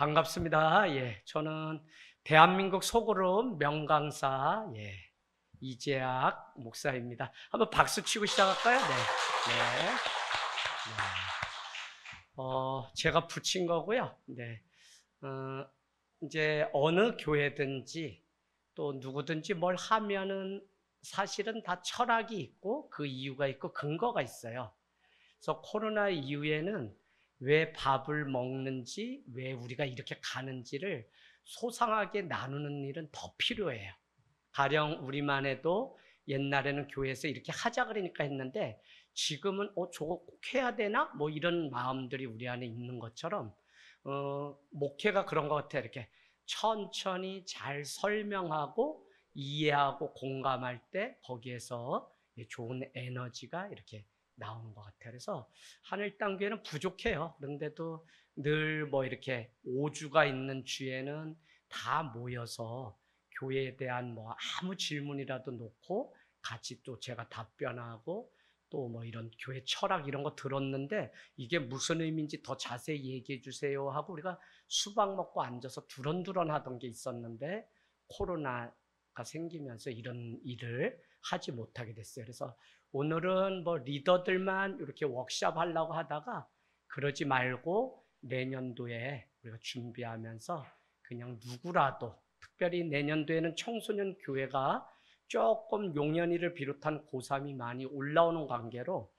반갑습니다. 저는 대한민국 소그룹 명강사 이재학 목사입니다. 한번 박수 치고 시작할까요? 네. 제가 붙인 거고요. 네. 이제 어느 교회든지 또 누구든지 뭘 하면은 사실은 다 철학이 있고 그 이유가 있고 근거가 있어요. 그래서 코로나 이후에는 왜 밥을 먹는지, 왜 우리가 이렇게 가는지를 소상하게 나누는 일은 더 필요해요. 가령 우리만 해도 옛날에는 교회에서 이렇게 하자 그러니까 했는데 지금은 저거 꼭 해야 되나? 뭐 이런 마음들이 우리 안에 있는 것처럼 목회가 그런 것 같아요. 이렇게 천천히 잘 설명하고 이해하고 공감할 때 거기에서 좋은 에너지가 이렇게 나오는 것 같아요. 그래서 하늘땅교회는 부족해요. 그런데도 늘 뭐 이렇게 5주가 있는 주에는 다 모여서 교회에 대한 뭐 아무 질문이라도 놓고 같이 또 제가 답변하고 또 뭐 이런 교회 철학 이런 거 들었는데 이게 무슨 의미인지 더 자세히 얘기해 주세요 하고 우리가 수박 먹고 앉아서 두런두런 하던 게 있었는데 코로나가 생기면서 이런 일을 하지 못하게 됐어요. 그래서 오늘은 뭐 리더들만 이렇게 워크숍 하려고 하다가 그러지 말고 내년도에 우리가 준비하면서 그냥 누구라도 특별히 내년도에는 청소년 교회가 조금 용연이를 비롯한 고3이 많이 올라오는 관계로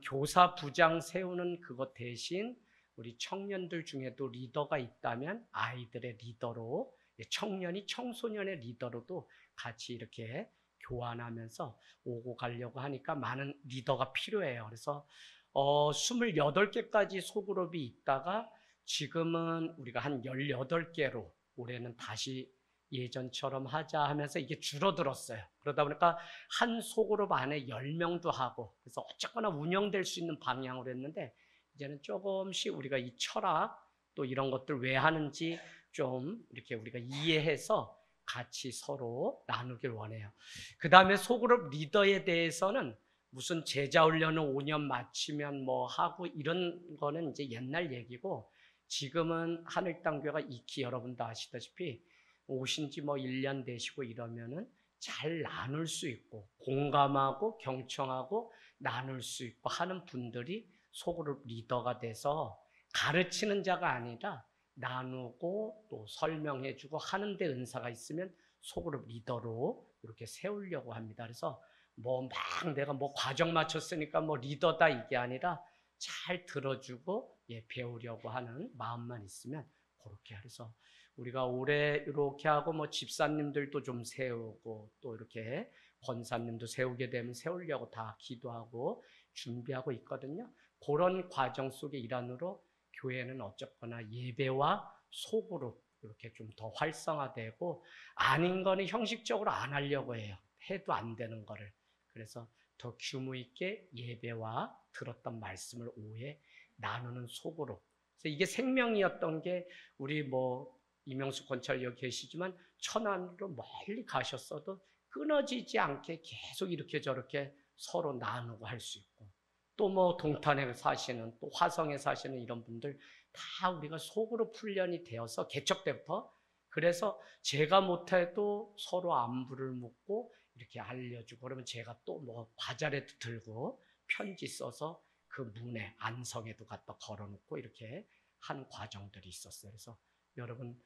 교사 부장 세우는 그것 대신 우리 청년들 중에도 리더가 있다면 아이들의 리더로 청년이 청소년의 리더로도 같이 이렇게 교환하면서 오고 가려고 하니까 많은 리더가 필요해요. 그래서 28개까지 소그룹이 있다가 지금은 우리가 한 18개로 올해는 다시 예전처럼 하자 하면서 이게 줄어들었어요. 그러다 보니까 한 소그룹 안에 10명도 하고 그래서 어쨌거나 운영될 수 있는 방향으로 했는데 이제는 조금씩 우리가 이 철학 또 이런 것들 왜 하는지 좀 이렇게 우리가 이해해서 같이 서로 나누길 원해요. 그 다음에 소그룹 리더에 대해서는 무슨 제자 훈련을 5년 마치면 뭐 하고 이런 거는 이제 옛날 얘기고 지금은 하늘땅교회가 익히 여러분도 아시다시피 오신 지 뭐 1년 되시고 이러면은 잘 나눌 수 있고 공감하고 경청하고 나눌 수 있고 하는 분들이 소그룹 리더가 돼서 가르치는 자가 아니라 나누고 또 설명해주고 하는 데 은사가 있으면 소그룹 리더로 이렇게 세우려고 합니다. 그래서 뭐 막 내가 뭐 과정 마쳤으니까 뭐 리더다 이게 아니라 잘 들어주고 배우려고 하는 마음만 있으면 그렇게 해서 우리가 올해 이렇게 하고 뭐 집사님들도 좀 세우고 또 이렇게 권사님도 세우게 되면 세우려고 다 기도하고 준비하고 있거든요. 그런 과정 속의 일환으로 교회는 어쨌거나 예배와 소그룹 이렇게 좀 더 활성화되고 아닌 거는 형식적으로 안 하려고 해요. 해도 안 되는 거를. 그래서 더 규모 있게 예배와 들었던 말씀을 오후에 나누는 소그룹. 그래서 이게 생명이었던 게 우리 뭐 이명수 권찰 여기 계시지만 천안으로 멀리 가셨어도 끊어지지 않게 계속 이렇게 저렇게 서로 나누고 할 수 있고 또 뭐 동탄에 사시는 또 화성에 사시는 이런 분들 다 우리가 소그룹 훈련이 되어서 개척 때부터 그래서 제가 못해도 서로 안부를 묻고 이렇게 알려주고 그러면 제가 또 뭐 과자라도 들고 편지 써서 그 문에 안성에도 갖다 걸어놓고 이렇게 한 과정들이 있었어요. 그래서 여러분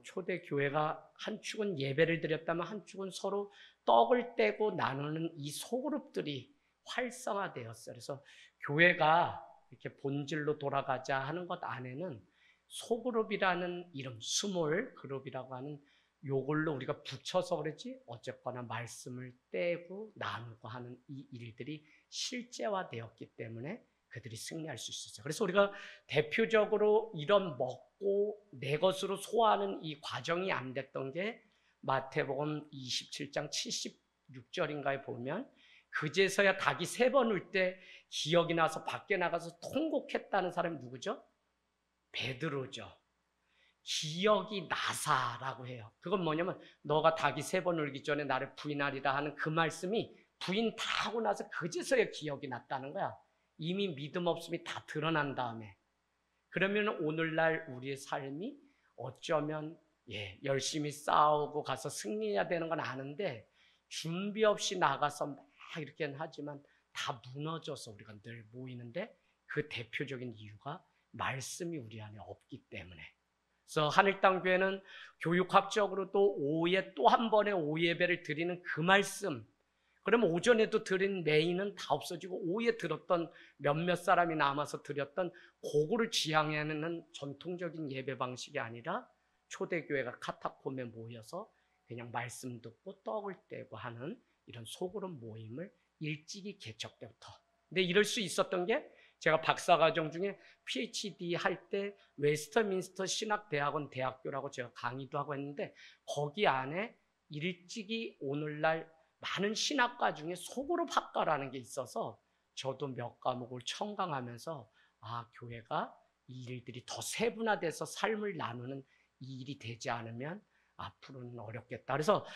초대 교회가 한 축은 예배를 드렸다면 한 축은 서로 떡을 떼고 나누는 이 소그룹들이 활성화되었어요. 그래서 교회가 이렇게 본질로 돌아가자 하는 것 안에는 소그룹이라는 이름, 스몰 그룹이라고 하는 요걸로 우리가 붙여서 그랬지 어쨌거나 말씀을 떼고 나누고 하는 이 일들이 실제화되었기 때문에 그들이 승리할 수 있었어요. 그래서 우리가 대표적으로 이런 먹고 내 것으로 소화하는 이 과정이 안 됐던 게 마태복음 27장 76절인가에 보면 그제서야 닭이 3번 울 때 기억이 나서 밖에 나가서 통곡했다는 사람이 누구죠? 베드로죠. 기억이 나사라고 해요. 그건 뭐냐면 너가 닭이 3번 울기 전에 나를 부인하리라 하는 그 말씀이 부인 다 하고 나서 그제서야 기억이 났다는 거야. 이미 믿음 없음이 다 드러난 다음에. 그러면 오늘날 우리의 삶이 어쩌면 열심히 싸우고 가서 승리해야 되는 건 아는데 준비 없이 나가서 막 이렇게 하지만 다 무너져서 우리가 늘 모이는데 그 대표적인 이유가 말씀이 우리 안에 없기 때문에. 그래서 하늘땅교회는 교육학적으로도 오후에 또 한 번의 오후 예배를 드리는 그 말씀, 그러면 오전에도 드린 메인은 다 없어지고 오후에 들었던 몇몇 사람이 남아서 드렸던 그거를 지향하는 전통적인 예배 방식이 아니라 초대교회가 카타콤에 모여서 그냥 말씀 듣고 떡을 떼고 하는 이런 소그룹 모임을 일찍이 개척 때부터. 근데 이럴 수 있었던 게 제가 박사과정 중에 PhD 할 때 웨스터민스터 신학대학원 대학교라고 제가 강의도 하고 했는데 거기 안에 일찍이 오늘날 많은 신학과 중에 소그룹 학과라는 게 있어서 저도 몇 과목을 첨강하면서 교회가 이 일들이 더 세분화돼서 삶을 나누는 이 일이 되지 않으면 앞으로는 어렵겠다. 그래서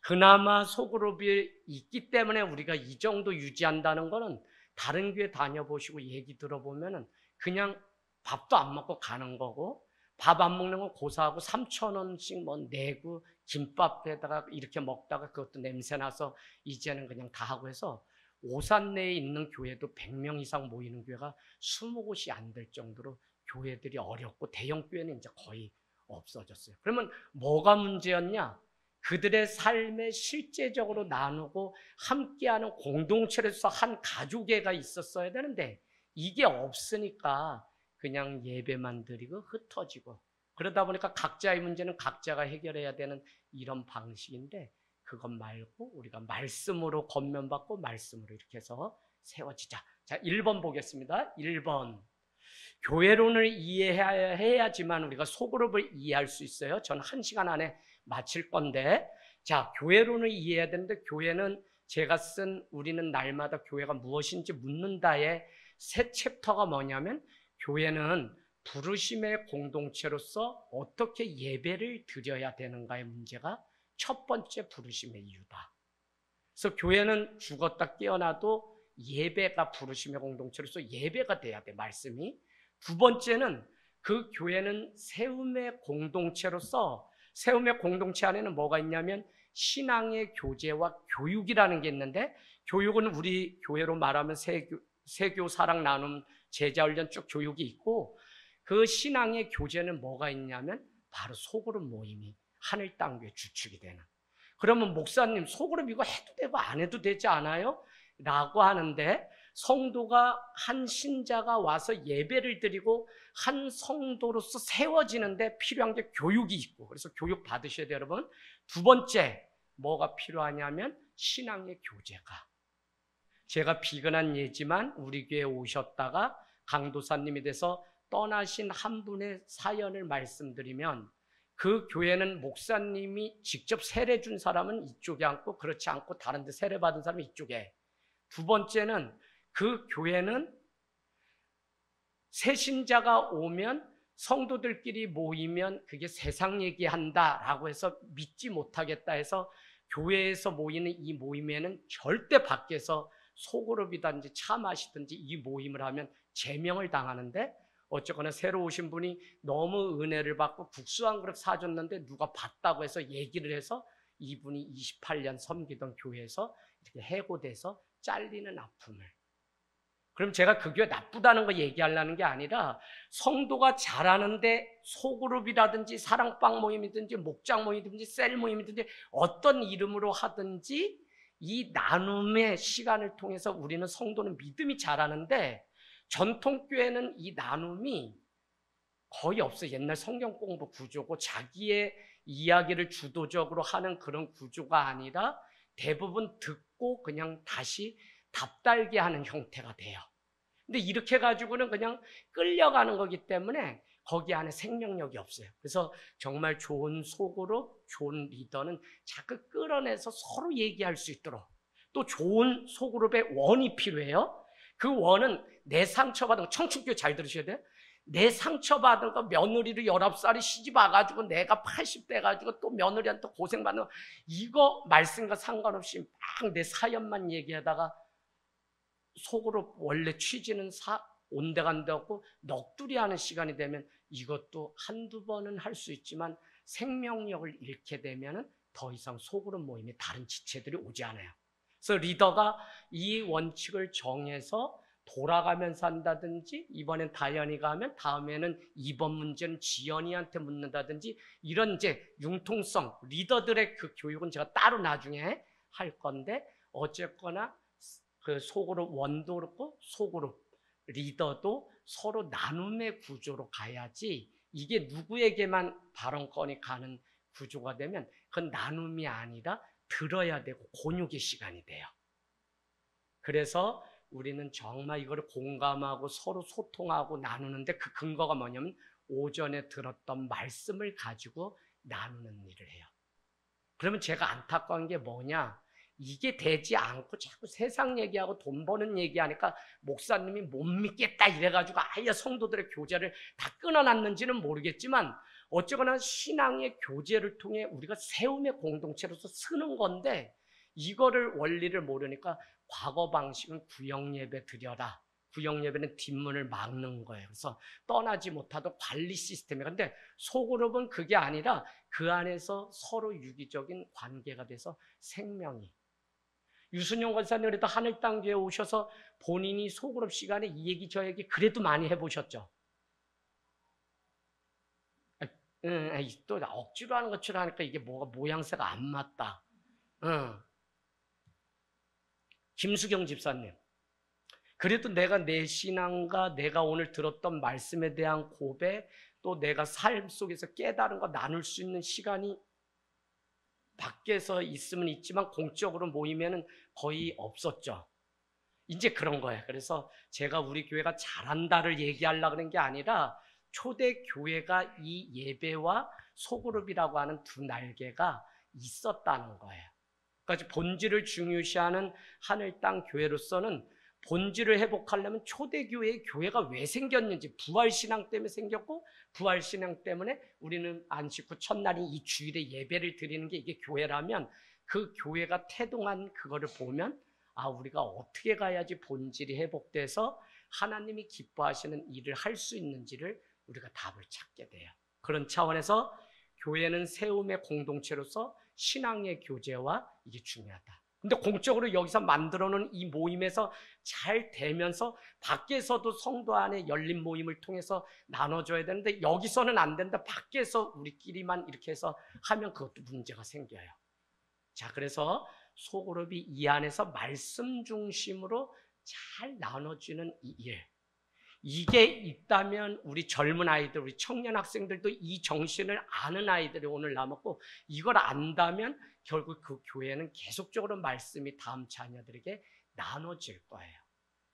그나마 소그룹이 있기 때문에 우리가 이 정도 유지한다는 거는 다른 교회 다녀보시고 얘기 들어보면은 그냥 밥도 안 먹고 가는 거고 밥 안 먹는 건 고사하고 3,000원씩 뭐 내고 김밥에다가 이렇게 먹다가 그것도 냄새나서 이제는 그냥 다 하고 해서 오산 내에 있는 교회도 100명 이상 모이는 교회가 20곳이 안 될 정도로 교회들이 어렵고 대형 교회는 이제 거의 없어졌어요. 그러면 뭐가 문제였냐? 그들의 삶에 실제적으로 나누고 함께하는 공동체로서 한 가족애가 있었어야 되는데 이게 없으니까 그냥 예배만 드리고 흩어지고 그러다 보니까 각자의 문제는 각자가 해결해야 되는 이런 방식인데 그것 말고 우리가 말씀으로 권면받고 말씀으로 이렇게 해서 세워지자. 자, 1번 보겠습니다. 1번. 교회론을 이해해야지만 우리가 소그룹을 이해할 수 있어요. 저는 1시간 안에 마칠 건데 자, 교회론을 이해해야 되는데 교회는 제가 쓴 우리는 날마다 교회가 무엇인지 묻는다의 새 챕터가 뭐냐면 교회는 부르심의 공동체로서 어떻게 예배를 드려야 되는가의 문제가 첫 번째 부르심의 이유다. 그래서 교회는 죽었다 깨어나도 예배가 부르심의 공동체로서 예배가 돼야 돼, 말씀이. 두 번째는 그 교회는 세움의 공동체로서 세움의 공동체 안에는 뭐가 있냐면 신앙의 교제와 교육이라는 게 있는데 교육은 우리 교회로 말하면 세교 사랑 나눔 제자훈련 쭉 교육이 있고 그 신앙의 교제는 뭐가 있냐면 바로 소그룹 모임이 하늘땅교회 주축이 되는. 그러면 목사님 소그룹 이거 해도 되고 안 해도 되지 않아요? 라고 하는데 성도가 한 신자가 와서 예배를 드리고 한 성도로서 세워지는데 필요한 게 교육이 있고 그래서 교육 받으셔야 돼요, 여러분. 두 번째 뭐가 필요하냐면 신앙의 교제가. 제가 비근한 예지만 우리 교회에 오셨다가 강도사님이 돼서 떠나신 한 분의 사연을 말씀드리면 그 교회는 목사님이 직접 세례 준 사람은 이쪽에 앉고 그렇지 않고 다른 데 세례 받은 사람은 이쪽에. 두 번째는 그 교회는 새신자가 오면 성도들끼리 모이면 그게 세상 얘기한다라고 해서 믿지 못하겠다 해서 교회에서 모이는 이 모임에는 절대 밖에서 소그룹이든지 차 마시든지 이 모임을 하면 제명을 당하는데 어쨌거나 새로 오신 분이 너무 은혜를 받고 국수 한 그릇 사줬는데 누가 봤다고 해서 얘기를 해서 이분이 28년 섬기던 교회에서 이렇게 해고돼서 잘리는 아픔을. 그럼 제가 그 교회 나쁘다는 거 얘기하려는 게 아니라 성도가 잘하는데 소그룹이라든지 사랑방 모임이든지 목장 모임이든지 셀 모임이든지 어떤 이름으로 하든지 이 나눔의 시간을 통해서 우리는 성도는 믿음이 자라는데 전통교회는 이 나눔이 거의 없어요. 옛날 성경 공부 구조고 자기의 이야기를 주도적으로 하는 그런 구조가 아니라 대부분 듣고 그냥 다시 답달게 하는 형태가 돼요. 근데 이렇게 가지고는 그냥 끌려가는 거기 때문에 거기 안에 생명력이 없어요. 그래서 정말 좋은 소그룹, 좋은 리더는 자꾸 끌어내서 서로 얘기할 수 있도록 또 좋은 소그룹의 원이 필요해요. 그 원은 내 상처받은 거, 청춘교회 잘 들으셔야 돼요. 내 상처받은 거 며느리를 19살이 시집 와가지고 내가 80대 가지고 또 며느리한테 고생받는 거 이거 말씀과 상관없이 막 내 사연만 얘기하다가 속으로 원래 취지는 온데간데 없고 넋두리 하는 시간이 되면 이것도 한두 번은 할 수 있지만 생명력을 잃게 되면 더 이상 소그룹 모임에 다른 지체들이 오지 않아요. 그래서 리더가 이 원칙을 정해서 돌아가면서 한다든지, 이번엔 다현이가 하면 다음에는 이번 문제는 지연이한테 묻는다든지, 이런 이제 융통성, 리더들의 그 교육은 제가 따로 나중에 할 건데, 어쨌거나 그 소그룹 원도 그렇고 소그룹 리더도 서로 나눔의 구조로 가야지, 이게 누구에게만 발언권이 가는 구조가 되면 그건 나눔이 아니라 들어야 되고 곤욕의 시간이 돼요. 그래서 우리는 정말 이거를 공감하고 서로 소통하고 나누는데 그 근거가 뭐냐면 오전에 들었던 말씀을 가지고 나누는 일을 해요. 그러면 제가 안타까운 게 뭐냐, 이게 되지 않고 자꾸 세상 얘기하고 돈 버는 얘기하니까 목사님이 못 믿겠다 이래가지고 아예 성도들의 교제를 다 끊어놨는지는 모르겠지만, 어쨌거나 신앙의 교제를 통해 우리가 세움의 공동체로서 쓰는 건데, 이거를 원리를 모르니까 과거 방식은 구역예배 드려라, 구역예배는 뒷문을 막는 거예요. 그래서 떠나지 못하던 관리 시스템이에요. 근데 소그룹은 그게 아니라 그 안에서 서로 유기적인 관계가 돼서 생명이. 유순용 권사님 그래도 하늘땅교회 오셔서 본인이 소그룹 시간에 이 얘기 저 얘기 그래도 많이 해보셨죠? 또 억지로 하는 것처럼 하니까 이게 뭐가 모양새가 안 맞다. 김수경 집사님, 그래도 내가 내 신앙과 내가 오늘 들었던 말씀에 대한 고백, 또 내가 삶 속에서 깨달은 거 나눌 수 있는 시간이 밖에서 있으면 있지만 공적으로 모이면은 거의 없었죠. 이제 그런 거예요. 그래서 제가 우리 교회가 잘한다를 얘기하려고 하는 게 아니라 초대 교회가 이 예배와 소그룹이라고 하는 두 날개가 있었다는 거예요. 그러니까 본질을 중요시하는 하늘 땅 교회로서는 본질을 회복하려면 초대교회의 교회가 왜 생겼는지, 부활신앙 때문에 생겼고, 부활신앙 때문에 우리는 안식 후 첫날인 이 주일에 예배를 드리는 게 이게 교회라면, 그 교회가 태동한 그거를 보면 아, 우리가 어떻게 가야지 본질이 회복돼서 하나님이 기뻐하시는 일을 할 수 있는지를 우리가 답을 찾게 돼요. 그런 차원에서 교회는 세움의 공동체로서 신앙의 교제와 이게 중요하다. 근데 공적으로 여기서 만들어놓은 이 모임에서 잘 되면서 밖에서도 성도 안에 열린 모임을 통해서 나눠줘야 되는데 여기서는 안 된다. 밖에서 우리끼리만 이렇게 해서 하면 그것도 문제가 생겨요. 자, 그래서 소그룹이 이 안에서 말씀 중심으로 잘 나눠주는 이 일, 이게 있다면 우리 젊은 아이들, 우리 청년 학생들도 이 정신을 아는 아이들이 오늘 남았고, 이걸 안다면 결국 그 교회는 계속적으로 말씀이 다음 자녀들에게 나눠질 거예요.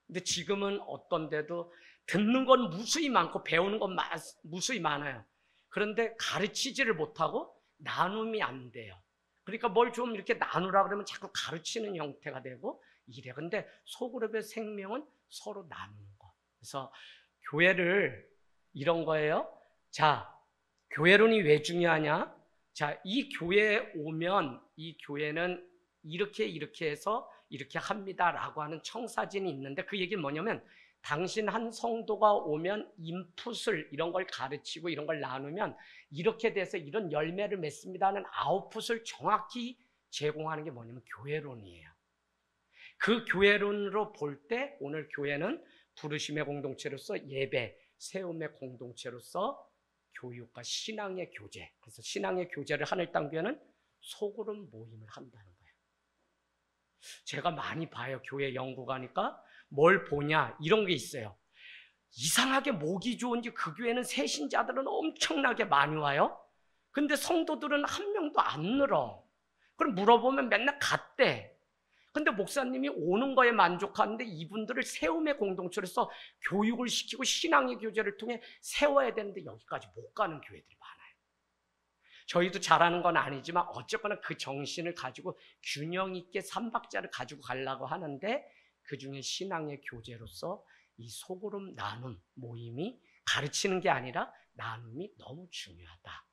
근데 지금은 어떤 데도 듣는 건 무수히 많고 배우는 건 무수히 많아요. 그런데 가르치지를 못하고 나눔이 안 돼요. 그러니까 뭘 좀 이렇게 나누라 그러면 자꾸 가르치는 형태가 되고 이래. 근데 소그룹의 생명은 서로 나누는 거. 그래서 교회를 이런 거예요. 자, 교회론이 왜 중요하냐? 자, 이 교회에 오면 이 교회는 이렇게 해서 이렇게 합니다라고 하는 청사진이 있는데, 그 얘기는 뭐냐면 당신 한 성도가 오면 인풋을 이런 걸 가르치고 이런 걸 나누면 이렇게 돼서 이런 열매를 맺습니다 하는 아웃풋을 정확히 제공하는 게 뭐냐면 교회론이에요. 그 교회론으로 볼 때 오늘 교회는 부르심의 공동체로서 예배, 세움의 공동체로서 교육과 신앙의 교제, 그래서 신앙의 교제를 하늘 땅 교회는 소그룹 모임을 한다는 거예요. 제가 많이 봐요. 교회 연구 가니까 뭘 보냐, 이런 게 있어요. 이상하게 목이 좋은지 그 교회는 새신자들은 엄청나게 많이 와요. 근데 성도들은 한 명도 안 늘어. 그럼 물어보면 맨날 갔대. 근데 목사님이 오는 거에 만족하는데 이분들을 세움의 공동체로서 교육을 시키고 신앙의 교제를 통해 세워야 되는데 여기까지 못 가는 교회들이 많아요. 저희도 잘하는 건 아니지만 어쨌거나 그 정신을 가지고 균형 있게 삼박자를 가지고 가려고 하는데, 그중에 신앙의 교제로서 이 소그룹 나눔 모임이 가르치는 게 아니라 나눔이 너무 중요하다.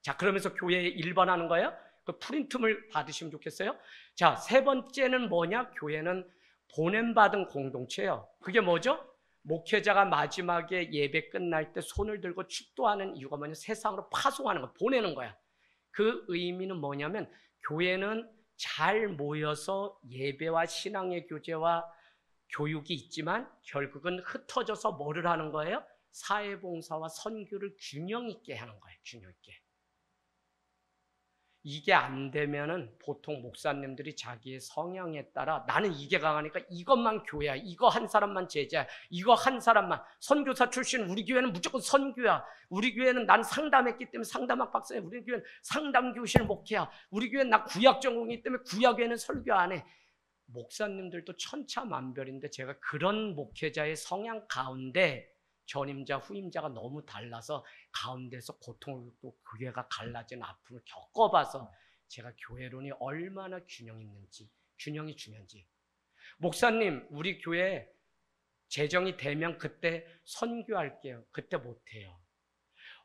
자, 그러면서 교회에 1번 하는 거예요. 그 프린트물 받으시면 좋겠어요. 자, 세 번째는 뭐냐? 교회는 보냄받은 공동체예요. 그게 뭐죠? 목회자가 마지막에 예배 끝날 때 손을 들고 축도하는 이유가 뭐냐면 세상으로 파송하는 거, 보내는 거야. 그 의미는 뭐냐면 교회는 잘 모여서 예배와 신앙의 교제와 교육이 있지만 결국은 흩어져서 뭐를 하는 거예요? 사회봉사와 선교를 균형 있게 하는 거예요. 균형 있게. 이게 안 되면은 보통 목사님들이 자기의 성향에 따라 나는 이게 강하니까 이것만 교회야. 이거 한 사람만 제자야. 이거 한 사람만. 선교사 출신 우리 교회는 무조건 선교야. 우리 교회는 난 상담했기 때문에 상담학 박사야. 우리 교회는 상담교실 목회야. 우리 교회는 나 구약 전공이기 때문에 구약에는 설교 안 해. 목사님들도 천차만별인데 제가 그런 목회자의 성향 가운데 전임자, 후임자가 너무 달라서 가운데서 고통을 겪고 교회가 갈라진 아픔을 겪어봐서 제가 교회론이 얼마나 균형 있는지, 균형이 중요한지. 목사님, 우리 교회 재정이 되면 그때 선교할게요. 그때 못해요.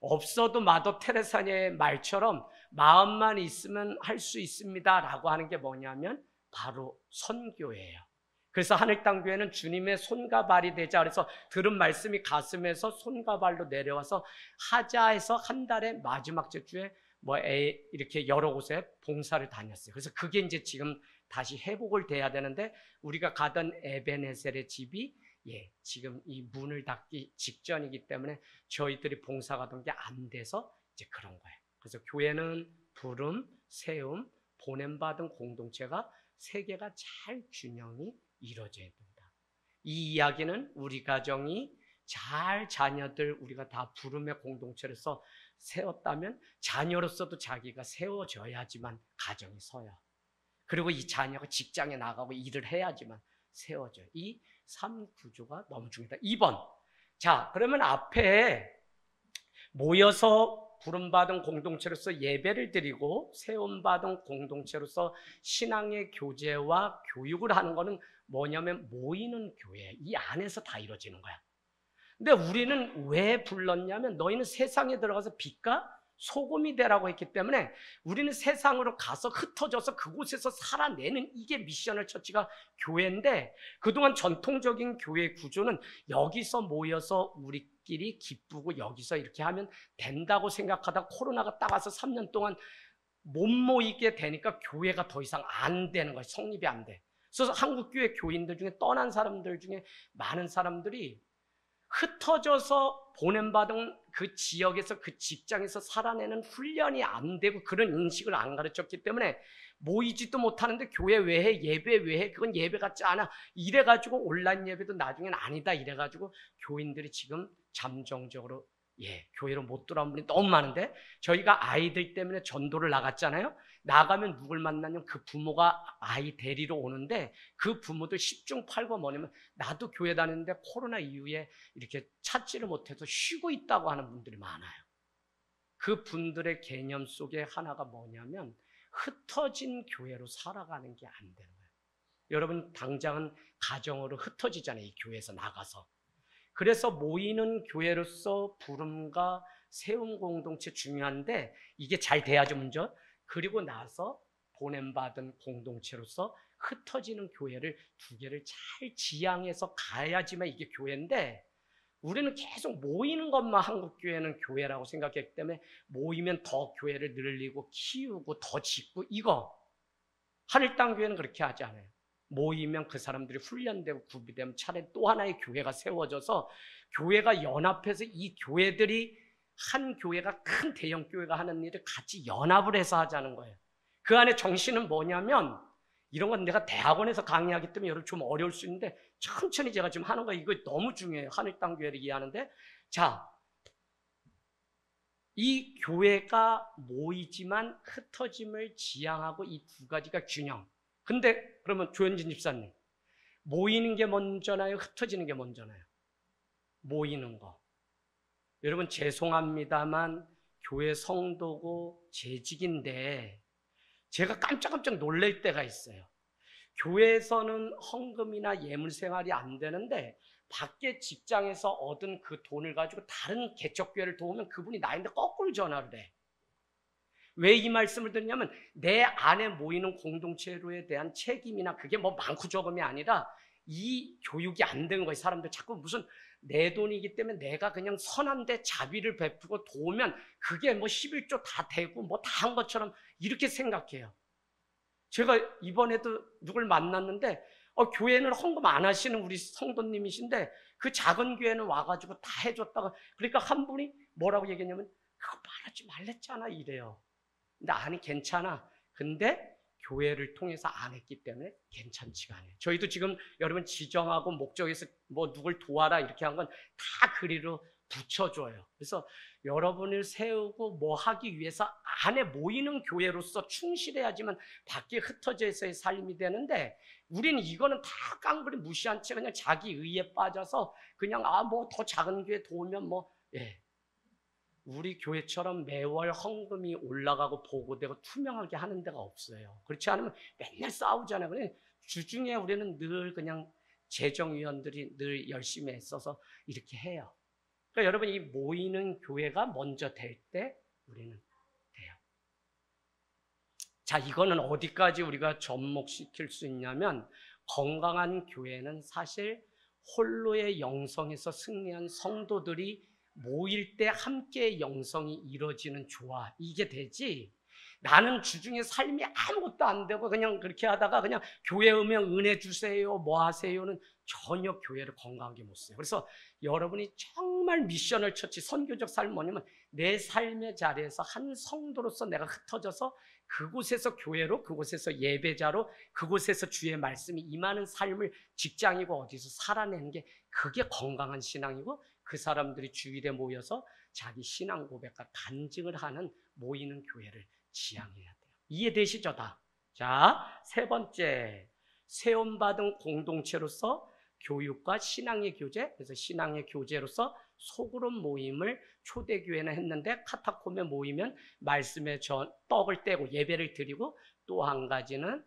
없어도 마더 테레사의 말처럼 마음만 있으면 할 수 있습니다 라고 하는 게 뭐냐면 바로 선교예요. 그래서 하늘땅교회는 주님의 손과 발이 되자 그래서 들은 말씀이 가슴에서 손과 발로 내려와서 하자 해서 한 달에 마지막 주에 이렇게 여러 곳에 봉사를 다녔어요. 그래서 그게 이제 지금 다시 회복을 돼야 되는데 우리가 가던 에베네셀의 집이 지금 이 문을 닫기 직전이기 때문에 저희들이 봉사 가던 게 안 돼서 이제 그런 거예요. 그래서 교회는 부름, 세움, 보냄받은 공동체가 세 개가 잘 균형이 이루어져야 된다. 이 이야기는 우리 가정이 잘 자녀들 우리가 다 부름의 공동체로서 세웠다면 자녀로서도 자기가 세워져야지만 가정이 서요. 그리고 이 자녀가 직장에 나가고 일을 해야지만 세워져요. 이 3구조가 너무 중요하다. 2번. 자, 그러면 앞에 모여서 부름받은 공동체로서 예배를 드리고 세움받은 공동체로서 신앙의 교제와 교육을 하는 거는 뭐냐면 모이는 교회, 이 안에서 다 이루어지는 거야. 근데 우리는 왜 불렀냐면 너희는 세상에 들어가서 빛과 소금이 되라고 했기 때문에 우리는 세상으로 가서 흩어져서 그곳에서 살아내는 이게 미션을 처치가 교회인데 그동안 전통적인 교회 구조는 여기서 모여서 우리끼리 기쁘고 여기서 이렇게 하면 된다고 생각하다 코로나가 딱 와서 3년 동안 못 모이게 되니까 교회가 더 이상 안 되는 거예요. 성립이 안 돼. 그래서 한국교회 교인들 중에 떠난 사람들 중에 많은 사람들이 흩어져서 보냄받은 그 지역에서 그 직장에서 살아내는 훈련이 안 되고 그런 인식을 안 가르쳤기 때문에 모이지도 못하는데 교회 왜 해? 예배 왜 해? 그건 예배 같지 않아. 이래가지고 온라인 예배도 나중엔 아니다 이래가지고 교인들이 지금 잠정적으로 교회로 못 돌아온 분이 너무 많은데 저희가 아이들 때문에 전도를 나갔잖아요. 나가면 누굴 만나냐면 그 부모가 아이 데리러 오는데 그 부모들 10중 8구 뭐냐면 나도 교회 다니는데 코로나 이후에 이렇게 찾지를 못해서 쉬고 있다고 하는 분들이 많아요. 그 분들의 개념 속에 하나가 뭐냐면 흩어진 교회로 살아가는 게 안 되는 거예요. 여러분 당장은 가정으로 흩어지잖아요. 이 교회에서 나가서. 그래서 모이는 교회로서 부름과 세움 공동체 중요한데 이게 잘 돼야죠 먼저. 그리고 나서 보냄받은 공동체로서 흩어지는 교회를 두 개를 잘 지향해서 가야지만 이게 교회인데 우리는 계속 모이는 것만 한국교회는 교회라고 생각했기 때문에 모이면 더 교회를 늘리고 키우고 더 짓고 이거 하늘땅교회는 그렇게 하지 않아요. 모이면 그 사람들이 훈련되고 구비되면 차라리 또 하나의 교회가 세워져서 교회가 연합해서 이 교회들이 한 교회가 큰 대형 교회가 하는 일을 같이 연합을 해서 하자는 거예요. 그 안에 정신은 뭐냐면 이런 건 내가 대학원에서 강의하기 때문에 여러분 좀 어려울 수 있는데 천천히 제가 지금 하는 거 이거 너무 중요해요. 하늘땅교회를 이해하는데 자, 이 교회가 모이지만 흩어짐을 지향하고 이 두 가지가 균형. 근데 그러면 조현진 집사님 모이는 게 먼저나요? 흩어지는 게 먼저나요? 모이는 거. 여러분 죄송합니다만 교회 성도고 재직인데 제가 깜짝깜짝 놀랄 때가 있어요. 교회에서는 헌금이나 예물 생활이 안 되는데 밖에 직장에서 얻은 그 돈을 가지고 다른 개척교회를 도우면 그분이 나인데 거꾸로 전화를 해. 왜 이 말씀을 드리냐면 내 안에 모이는 공동체로에 대한 책임이나 그게 뭐 많고 적음이 아니라 이 교육이 안 된 거예요. 사람들 자꾸 무슨 내 돈이기 때문에 내가 그냥 선한데 자비를 베푸고 도우면 그게 뭐 11조 다 되고 뭐 다 한 것처럼 이렇게 생각해요. 제가 이번에도 누굴 만났는데 교회는 헌금 안 하시는 우리 성도님이신데 그 작은 교회는 와가지고 다 해줬다가, 그러니까 한 분이 뭐라고 얘기했냐면 그거 말하지 말랬잖아 이래요. 근데 아니 괜찮아. 근데 교회를 통해서 안 했기 때문에 괜찮지가 않아요. 저희도 지금 여러분 지정하고 목적에서 뭐 누굴 도와라 이렇게 한 건 다 그리로 붙여줘요. 그래서 여러분을 세우고 뭐 하기 위해서 안에 모이는 교회로서 충실해야지만 밖에 흩어져서의 삶이 되는데, 우리는 이거는 다 깡그리 무시한 채 그냥 자기 의에 빠져서 그냥 뭐 더 작은 교회 도우면 우리 교회처럼 매월 헌금이 올라가고 보고되고 투명하게 하는 데가 없어요. 그렇지 않으면 맨날 싸우잖아요. 그냥 주중에 우리는 늘 그냥 재정위원들이 늘 열심히 애써서 이렇게 해요. 그러니까 여러분, 이 모이는 교회가 먼저 될 때 우리는 돼요. 자, 이거는 어디까지 우리가 접목시킬 수 있냐면, 건강한 교회는 사실 홀로의 영성에서 승리한 성도들이 모일 때 함께 영성이 이루어지는 조화, 이게 되지, 나는 주중에 삶이 아무것도 안 되고 그냥 그렇게 하다가 그냥 교회 오면 은혜 주세요 뭐 하세요는 전혀 교회를 건강하게 못 써요. 그래서 여러분이 정말 미션을 쳤지, 선교적 삶 뭐냐면 내 삶의 자리에서 한 성도로서 내가 흩어져서 그곳에서 교회로, 그곳에서 예배자로, 그곳에서 주의 말씀이 임하는 삶을 직장이고 어디서 살아내는 게, 그게 건강한 신앙이고, 그 사람들이 주일에 모여서 자기 신앙 고백과 간증을 하는 모이는 교회를 지향해야 돼요. 이해되시죠 다? 자, 세 번째, 세움받은 공동체로서 교육과 신앙의 교제. 그래서 신앙의 교제로서 소그룹 모임을 초대교회는 했는데, 카타콤에 모이면 말씀의 떡을 떼고 예배를 드리고, 또 한 가지는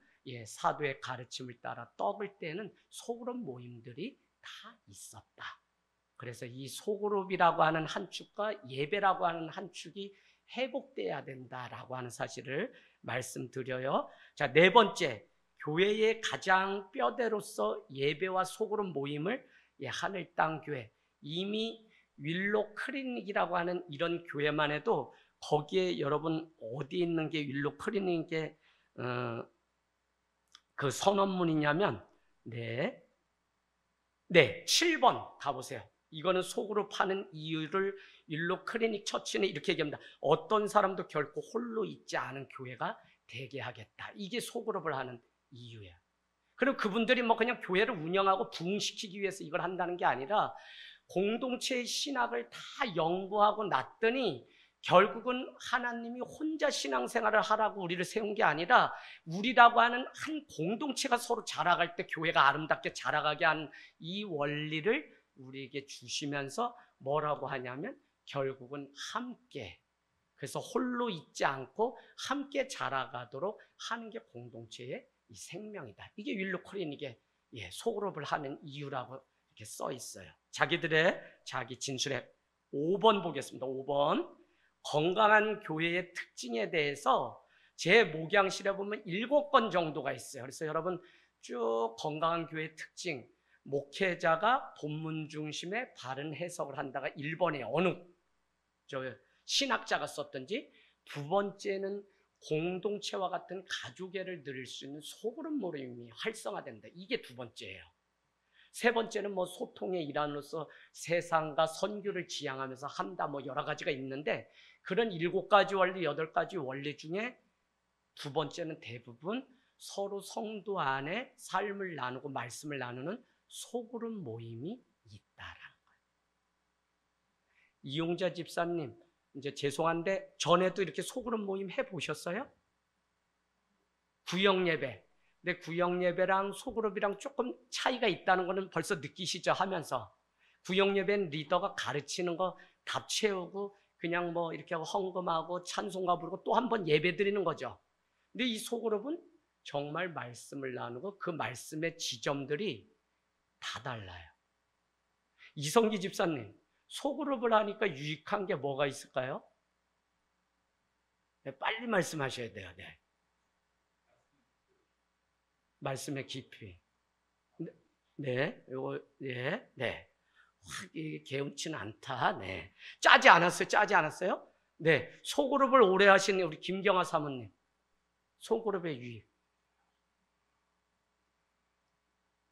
사도의 가르침을 따라 떡을 떼는 소그룹 모임들이 다 있었다. 그래서 이 소그룹이라고 하는 한 축과 예배라고 하는 한 축이 회복돼야 된다라고 하는 사실을 말씀드려요. 자, 네 번째, 교회의 가장 뼈대로서 예배와 소그룹 모임을 하늘땅교회, 이미 윌로 클리닉이라고 하는 이런 교회만 해도, 거기에 여러분 어디 있는 게 윌로 클리닉의 그 선언문이냐면 7번 가보세요. 이거는 속으로 파는 이유를 윌로 클리닉 처치는 이렇게 얘기합니다. 어떤 사람도 결코 홀로 있지 않은 교회가 되게 하겠다. 이게 소그룹을 하는 이유예요. 그리고 그분들이 뭐 그냥 교회를 운영하고 부흥시키기 위해서 이걸 한다는 게 아니라, 공동체의 신학을 다 연구하고 났더니 결국은 하나님이 혼자 신앙생활을 하라고 우리를 세운 게 아니라, 우리라고 하는 한 공동체가 서로 자라갈 때 교회가 아름답게 자라가게 하는 이 원리를 우리에게 주시면서 뭐라고 하냐면, 결국은 함께, 그래서 홀로 있지 않고 함께 자라가도록 하는 게 공동체의 이 생명이다. 이게 윌로 클리닉의 소그룹을 하는 이유라고 이렇게 써 있어요. 자기들의 자기 진술에 5번 보겠습니다. 5번, 건강한 교회의 특징에 대해서 제 목양실에 보면 7건 정도가 있어요. 그래서 여러분 쭉 건강한 교회의 특징, 목회자가 본문 중심의 바른 해석을 한다가 1번에 어느 신학자가 썼든지, 두 번째는 공동체와 같은 가족애를 누릴 수 있는 소그룹 모임이 활성화된다. 이게 두 번째예요. 세 번째는 뭐 소통의 일환으로서 세상과 선교를 지향하면서 한다, 뭐 여러 가지가 있는데, 그런 7가지 원리, 8가지 원리 중에 두 번째는 대부분 서로 성도 안에 삶을 나누고 말씀을 나누는 소그룹 모임이 있다라는 거예요. 이용자 집사님, 이제 죄송한데 전에도 이렇게 소그룹 모임 해보셨어요? 구역예배. 근데 구역예배랑 소그룹이랑 조금 차이가 있다는 거는 벌써 느끼시죠? 하면서 구역예배는 리더가 가르치는 거 답 채우고 그냥 뭐 이렇게 하고 헌금하고 찬송가 부르고 또 한 번 예배 드리는 거죠. 근데 이 소그룹은 정말 말씀을 나누고 그 말씀의 지점들이 다 달라요. 이성기 집사님, 소그룹을 하니까 유익한 게 뭐가 있을까요? 네, 빨리 말씀하셔야 돼요. 말씀의 깊이. 네, 요거, 네, 네. 확, 이게 개운치는 않다. 네. 짜지 않았어요? 짜지 않았어요? 네. 소그룹을 오래 하신 우리 김경아 사모님. 소그룹의 유익.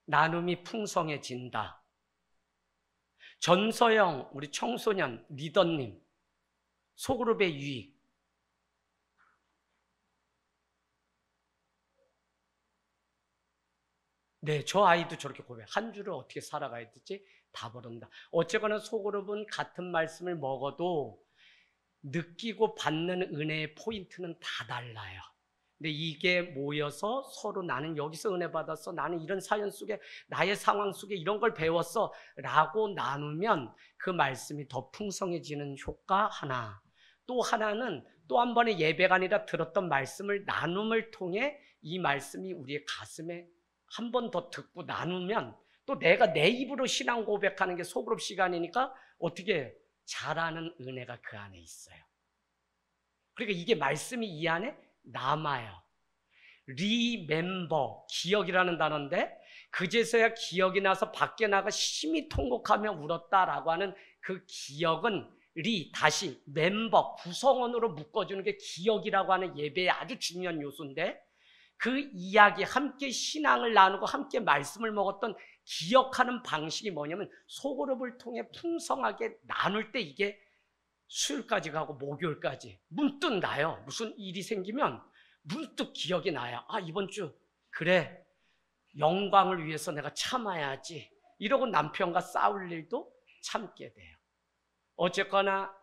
나눔이 풍성해진다. 전서영, 우리 청소년 리더님. 소그룹의 유익. 네, 저 아이도 저렇게 고백. 한 주를 어떻게 살아가야 되지? 다 모른다. 어쨌거나 소그룹은 같은 말씀을 먹어도 느끼고 받는 은혜의 포인트는 다 달라요. 근데 이게 모여서 서로 나는 여기서 은혜 받았어. 나는 이런 사연 속에 나의 상황 속에 이런 걸 배웠어. 라고 나누면 그 말씀이 더 풍성해지는 효과 하나. 또 하나는 또 한 번의 예배가 아니라 들었던 말씀을 나눔을 통해 이 말씀이 우리의 가슴에 한 번 더 듣고 나누면 또 내가 내 입으로 신앙 고백하는 게 소그룹 시간이니까 어떻게 잘하는 은혜가 그 안에 있어요. 그러니까 이게 말씀이 이 안에 남아요. 리멤버, 기억이라는 단어인데 그제서야 기억이 나서 밖에 나가 심히 통곡하며 울었다라고 하는 그 기억은 다시 멤버, 구성원으로 묶어주는 게 기억이라고 하는 예배의 아주 중요한 요소인데 그 이야기, 함께 신앙을 나누고 함께 말씀을 먹었던 기억하는 방식이 뭐냐면 소그룹을 통해 풍성하게 나눌 때 이게 수요일까지 가고 목요일까지 문득 나요. 무슨 일이 생기면 문득 기억이 나요. 아, 이번 주 그래, 영광을 위해서 내가 참아야지. 이러고 남편과 싸울 일도 참게 돼요. 어쨌거나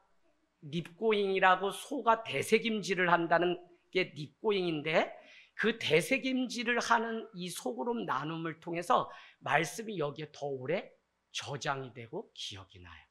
립고잉이라고 소가 대세김질을 한다는 게 립고잉인데 그 대세김질을 하는 이 소그룹 나눔을 통해서 말씀이 여기에 더 오래 저장이 되고 기억이 나요.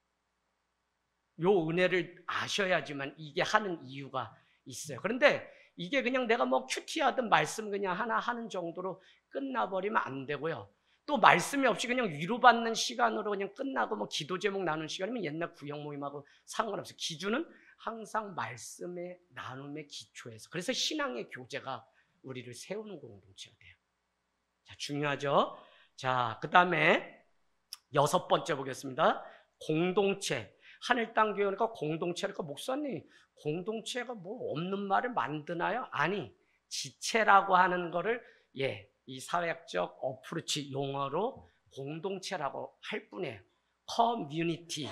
요 은혜를 아셔야지만 이게 하는 이유가 있어요. 그런데 이게 그냥 내가 뭐 큐티하든 말씀 그냥 하나 하는 정도로 끝나버리면 안 되고요. 또 말씀이 없이 그냥 위로받는 시간으로 그냥 끝나고 뭐 기도 제목 나누는 시간이면 옛날 구역 모임하고 상관없어요. 기준은 항상 말씀의 나눔의 기초에서. 그래서 신앙의 교제가 우리를 세우는 공동체가 돼요. 자, 중요하죠? 자, 그 다음에 6번째 보겠습니다. 공동체. 하늘 땅 교회니까 공동체니까 목사님 공동체가 뭐 없는 말을 만드나요? 아니, 지체라고 하는 거를 이 사회학적 어프로치 용어로 공동체라고 할 뿐이에요. 커뮤니티,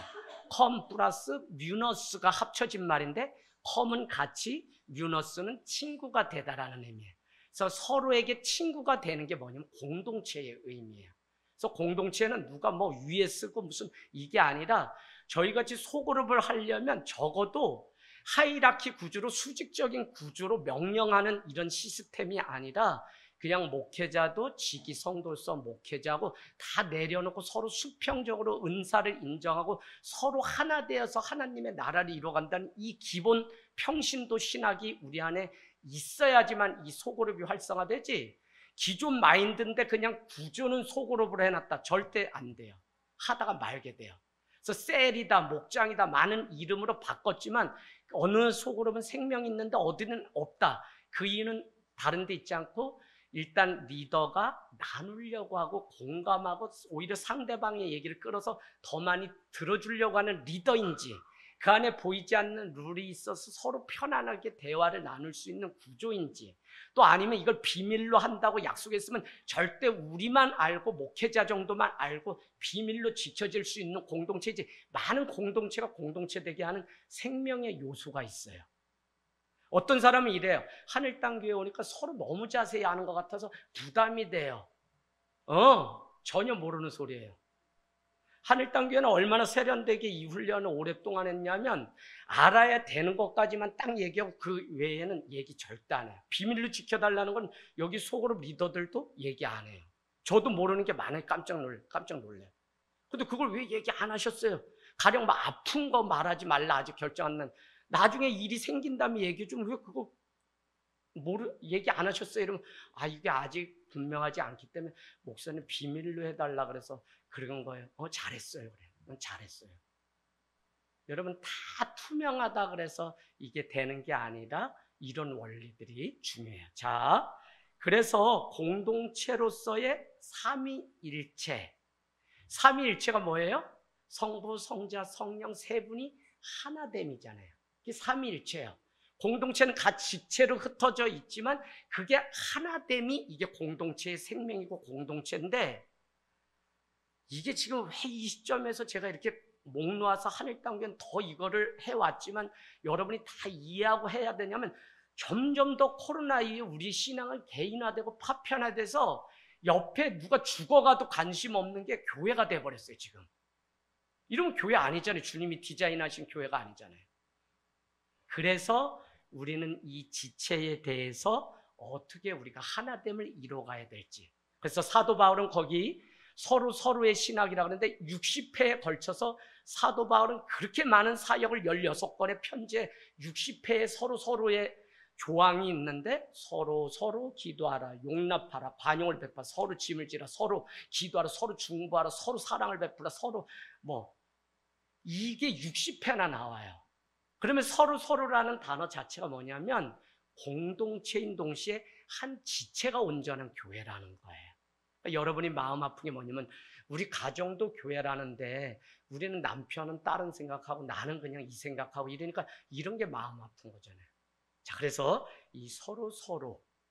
컴 플러스 뮤너스가 합쳐진 말인데 컴은 같이, 뮤너스는 친구가 되다라는 의미예요. 그래서 서로에게 친구가 되는 게 뭐냐면 공동체의 의미예요. 그래서 공동체는 누가 뭐 위에 쓰고 무슨 이게 아니라 저희같이 소그룹을 하려면 적어도 하이라키 구조로 수직적인 구조로 명령하는 이런 시스템이 아니라 그냥 목회자도 지기 성도로서 목회자고 다 내려놓고 서로 수평적으로 은사를 인정하고 서로 하나 되어서 하나님의 나라를 이루어간다는 이 기본 평신도 신학이 우리 안에 있어야지만 이 소그룹이 활성화되지. 기존 마인드인데 그냥 구조는 소그룹으로 해놨다. 절대 안 돼요. 하다가 말게 돼요. 그래서 셀이다, 목장이다 많은 이름으로 바꿨지만 어느 소그룹은 생명이 있는데 어디는 없다. 그 이유는 다른 데 있지 않고 일단 리더가 나누려고 하고 공감하고 오히려 상대방의 얘기를 끌어서 더 많이 들어주려고 하는 리더인지 그 안에 보이지 않는 룰이 있어서 서로 편안하게 대화를 나눌 수 있는 구조인지 또 아니면 이걸 비밀로 한다고 약속했으면 절대 우리만 알고 목회자 정도만 알고 비밀로 지켜질 수 있는 공동체이지 많은 공동체가 공동체 되게 하는 생명의 요소가 있어요. 어떤 사람은 이래요. 하늘 땅 교회 오니까 서로 너무 자세히 아는 것 같아서 부담이 돼요. 전혀 모르는 소리예요. 하늘 땅 교회는 얼마나 세련되게 이 훈련을 오랫동안 했냐면 알아야 되는 것까지만 딱 얘기하고 그 외에는 얘기 절대 안 해요. 비밀로 지켜달라는 건 여기 속으로 리더들도 얘기 안 해요. 저도 모르는 게 많아요. 깜짝 놀래요. 근데 그걸 왜 얘기 안 하셨어요? 가령 막 아픈 거 말하지 말라 아직 결정 안 난 나중에 일이 생긴다면 얘기 좀 왜 그거 얘기 안 하셨어요? 이러면 이게 아직 분명하지 않기 때문에 목사님 비밀로 해달라 그래서 그런 거예요. 잘했어요. 그래. 잘했어요. 여러분 다 투명하다 그래서 이게 되는 게 아니라 이런 원리들이 중요해요. 자, 그래서 공동체로서의 삼위일체. 삼위일체가 뭐예요? 성부, 성자, 성령 세 분이 하나됨이잖아요. 이게 삼위일체예요. 공동체는 각 지체로 흩어져 있지만 그게 하나됨이 이게 공동체의 생명이고 공동체인데, 이게 지금 왜 이 시점에서 제가 이렇게 목 놓아서 하늘당교는 더 이거를 해왔지만 여러분이 다 이해하고 해야 되냐면, 점점 더 코로나 이후에 우리 신앙은 개인화되고 파편화돼서 옆에 누가 죽어가도 관심 없는 게 교회가 돼버렸어요. 지금 이러면 교회 아니잖아요. 주님이 디자인하신 교회가 아니잖아요. 그래서 우리는 이 지체에 대해서 어떻게 우리가 하나됨을 이뤄가야 될지. 그래서 사도 바울은 거기 서로의 신학이라고 하는데 60회에 걸쳐서 사도 바울은 그렇게 많은 사역을 16권의 편지에 60회에 서로의 조항이 있는데, 서로 기도하라, 용납하라, 반용을 베풀라, 서로 짐을 지라, 서로 기도하라, 서로 중보하라, 서로 사랑을 베풀라, 서로 이게 60회나 나와요. 그러면 서로라는 단어 자체가 뭐냐면 공동체인 동시에 한 지체가 온전한 교회라는 거예요. 그러니까 여러분이 마음 아픈 게 뭐냐면, 우리 가정도 교회라는데 우리는 남편은 다른 생각하고 나는 그냥 이 생각하고 이러니까 이런 게 마음 아픈 거잖아요. 자, 그래서 이 서로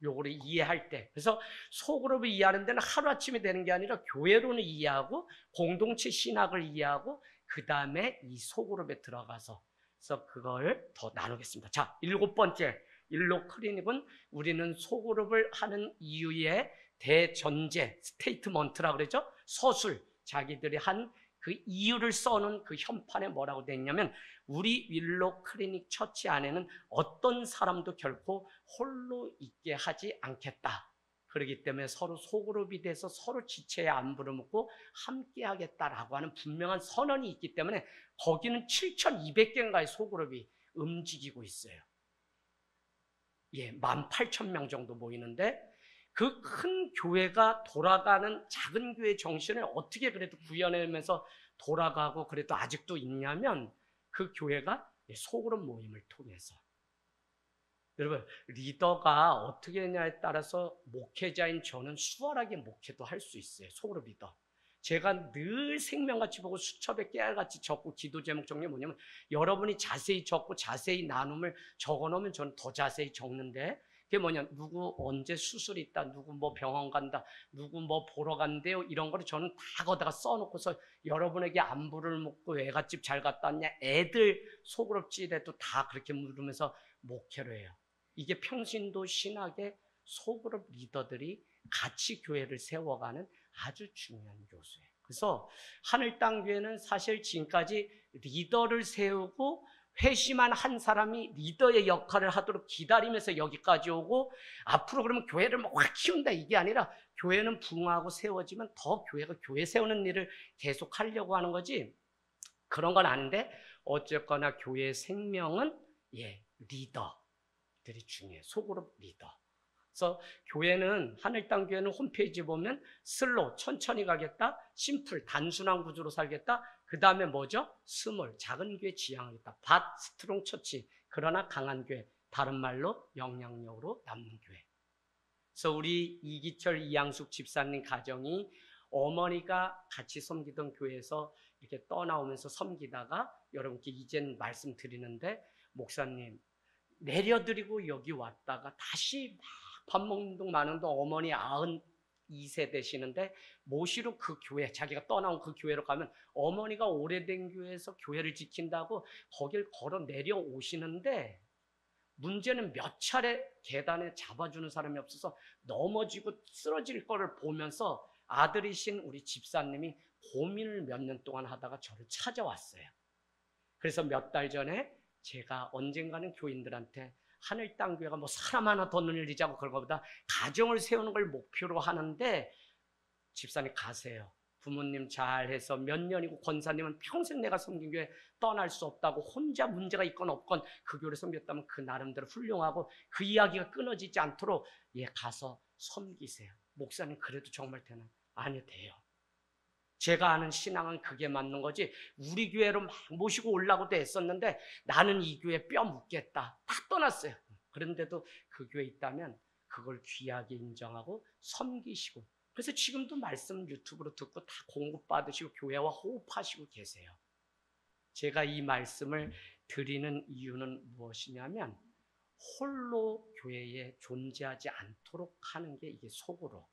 요거를 이해할 때, 그래서 소그룹을 이해하는 데는 하루아침에 되는 게 아니라 교회론을 이해하고 공동체 신학을 이해하고 그 다음에 이 소그룹에 들어가서 그래서 그걸 더 나누겠습니다. 자, 7번째 일로 클리닉은 우리는 소그룹을 하는 이유의 대전제, 스테이트먼트라고 그러죠. 서술, 자기들이 한 그 이유를 써놓은 그 현판에 뭐라고 되어 있냐면, 우리 윌로 클리닉 처치 안에는 어떤 사람도 결코 홀로 있게 하지 않겠다. 그렇기 때문에 서로 소그룹이 돼서 서로 지체의 안부를 묻고 함께 하겠다라고 하는 분명한 선언이 있기 때문에 거기는 7,200개인가의 소그룹이 움직이고 있어요. 예, 18,000명 정도 모이는데, 그 큰 교회가 돌아가는 작은 교회 정신을 어떻게 그래도 구현하면서 돌아가고 그래도 아직도 있냐면, 그 교회가 소그룹 모임을 통해서. 여러분, 리더가 어떻게 했냐에 따라서 목회자인 저는 수월하게 목회도 할 수 있어요. 소그룹 리더. 제가 늘 생명같이 보고 수첩에 깨알같이 적고 기도 제목 적는 게 뭐냐면, 여러분이 자세히 적고 자세히 나눔을 적어놓으면 저는 더 자세히 적는데, 그게 뭐냐, 누구 언제 수술이 있다, 누구 뭐 병원 간다, 누구 뭐 보러 간대요, 이런 거를 저는 다 거기다가 써놓고서 여러분에게 안부를 묻고 외갓집 잘 갔다 왔냐, 애들 소그룹지에도 다 그렇게 물으면서 목회를 해요. 이게 평신도 신학의 소그룹 리더들이 같이 교회를 세워가는 아주 중요한 요소예요. 그래서 하늘땅교회는 사실 지금까지 리더를 세우고 회심한 한 사람이 리더의 역할을 하도록 기다리면서 여기까지 오고, 앞으로 그러면 교회를 막 확 키운다 이게 아니라 교회는 부흥하고 세워지면 더 교회가 교회 세우는 일을 계속 하려고 하는 거지, 그런 건 아닌데, 어쨌거나 교회의 생명은 리더들이 중요해요. 소그룹 리더. 그래서 교회는, 하늘땅교회는 홈페이지 보면 슬로우, 천천히 가겠다, 심플, 단순한 구조로 살겠다, 그 다음에 뭐죠? 스몰, 작은 교회 지향하겠다, 밭, 스트롱 처치, 그러나 강한 교회, 다른 말로 영향력으로 남는 교회. 그래서 우리 이기철, 이양숙 집사님 가정이 어머니가 같이 섬기던 교회에서 이렇게 떠나오면서 섬기다가, 여러분께 이젠 말씀드리는데, 목사님 내려드리고 여기 왔다가 다시 막 밥 먹는 동 마는 동 어머니 92세 되시는데 모시러 그 교회, 자기가 떠나온 그 교회로 가면 어머니가 오래된 교회에서 교회를 지킨다고 거길 걸어 내려오시는데, 문제는 몇 차례 계단에 잡아주는 사람이 없어서 넘어지고 쓰러질 거를 보면서 아들이신 우리 집사님이 고민을 몇 년 동안 하다가 저를 찾아왔어요. 그래서 몇 달 전에 제가 언젠가는 교인들한테 하늘땅교회가 뭐 사람 하나 더 늘리자고 그런 것보다 가정을 세우는 걸 목표로 하는데, 집사님 가세요. 부모님 잘해서 몇 년이고, 권사님은 평생 내가 섬긴 교회 떠날 수 없다고, 혼자 문제가 있건 없건 그 교회를 섬겼다면 그 나름대로 훌륭하고 그 이야기가 끊어지지 않도록 가서 섬기세요. 목사님 그래도 정말 되나? 아니, 돼요. 제가 아는 신앙은 그게 맞는 거지, 우리 교회로 막 모시고 오려고도 했었는데 나는 이 교회 뼈 묻겠다, 다 떠났어요. 그런데도 그 교회 있다면 그걸 귀하게 인정하고 섬기시고, 그래서 지금도 말씀 유튜브로 듣고 다 공급받으시고 교회와 호흡하시고 계세요. 제가 이 말씀을 드리는 이유는 무엇이냐면 홀로 교회에 존재하지 않도록 하는 게 이게 속으로.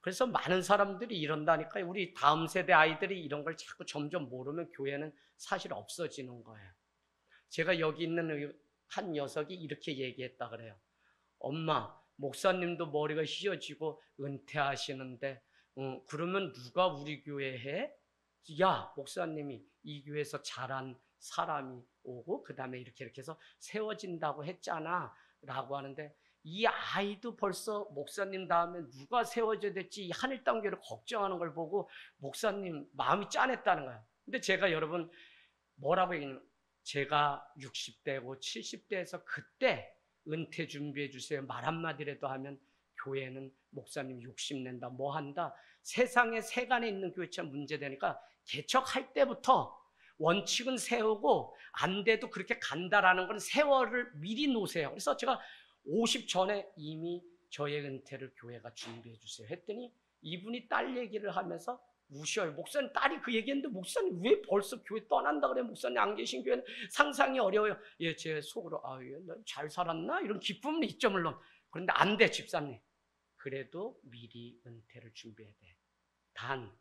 그래서 많은 사람들이 이런다니까요. 우리 다음 세대 아이들이 이런 걸 자꾸 점점 모르면 교회는 사실 없어지는 거예요. 제가 여기 있는 한 녀석이 이렇게 얘기했다 그래요. 엄마, 목사님도 머리가 휘어지고 은퇴하시는데 그러면 누가 우리 교회에 해? 야, 목사님이 이 교회에서 자란 사람이 오고 그 다음에 이렇게 해서 세워진다고 했잖아 라고 하는데, 이 아이도 벌써 목사님 다음에 누가 세워져야 될지 이 하늘땅교회를 걱정하는 걸 보고 목사님 마음이 짠했다는 거야. 근데 제가 여러분 뭐라고 얘기냐면, 제가 60대고 70대에서 그때 은퇴 준비해 주세요 말 한마디라도 하면 교회는 목사님 60 낸다 뭐 한다, 세상에 세간에 있는 교회처럼 문제되니까 개척할 때부터 원칙은 세우고 안 돼도 그렇게 간다라는 건 세월을 미리 놓으세요. 그래서 제가 50 전에 이미 저의 은퇴를 교회가 준비해 주세요 했더니 이분이 딸 얘기를 하면서 우셔요. 목사님, 딸이 그 얘기했는데 목사님 왜 벌써 교회 떠난다 그래요? 목사님 안 계신 교회는 상상이 어려워요. 예, 제 속으로 잘 살았나? 이런 기쁨은 있죠 물론. 그런데 안 돼 집사님. 그래도 미리 은퇴를 준비해야 돼. 단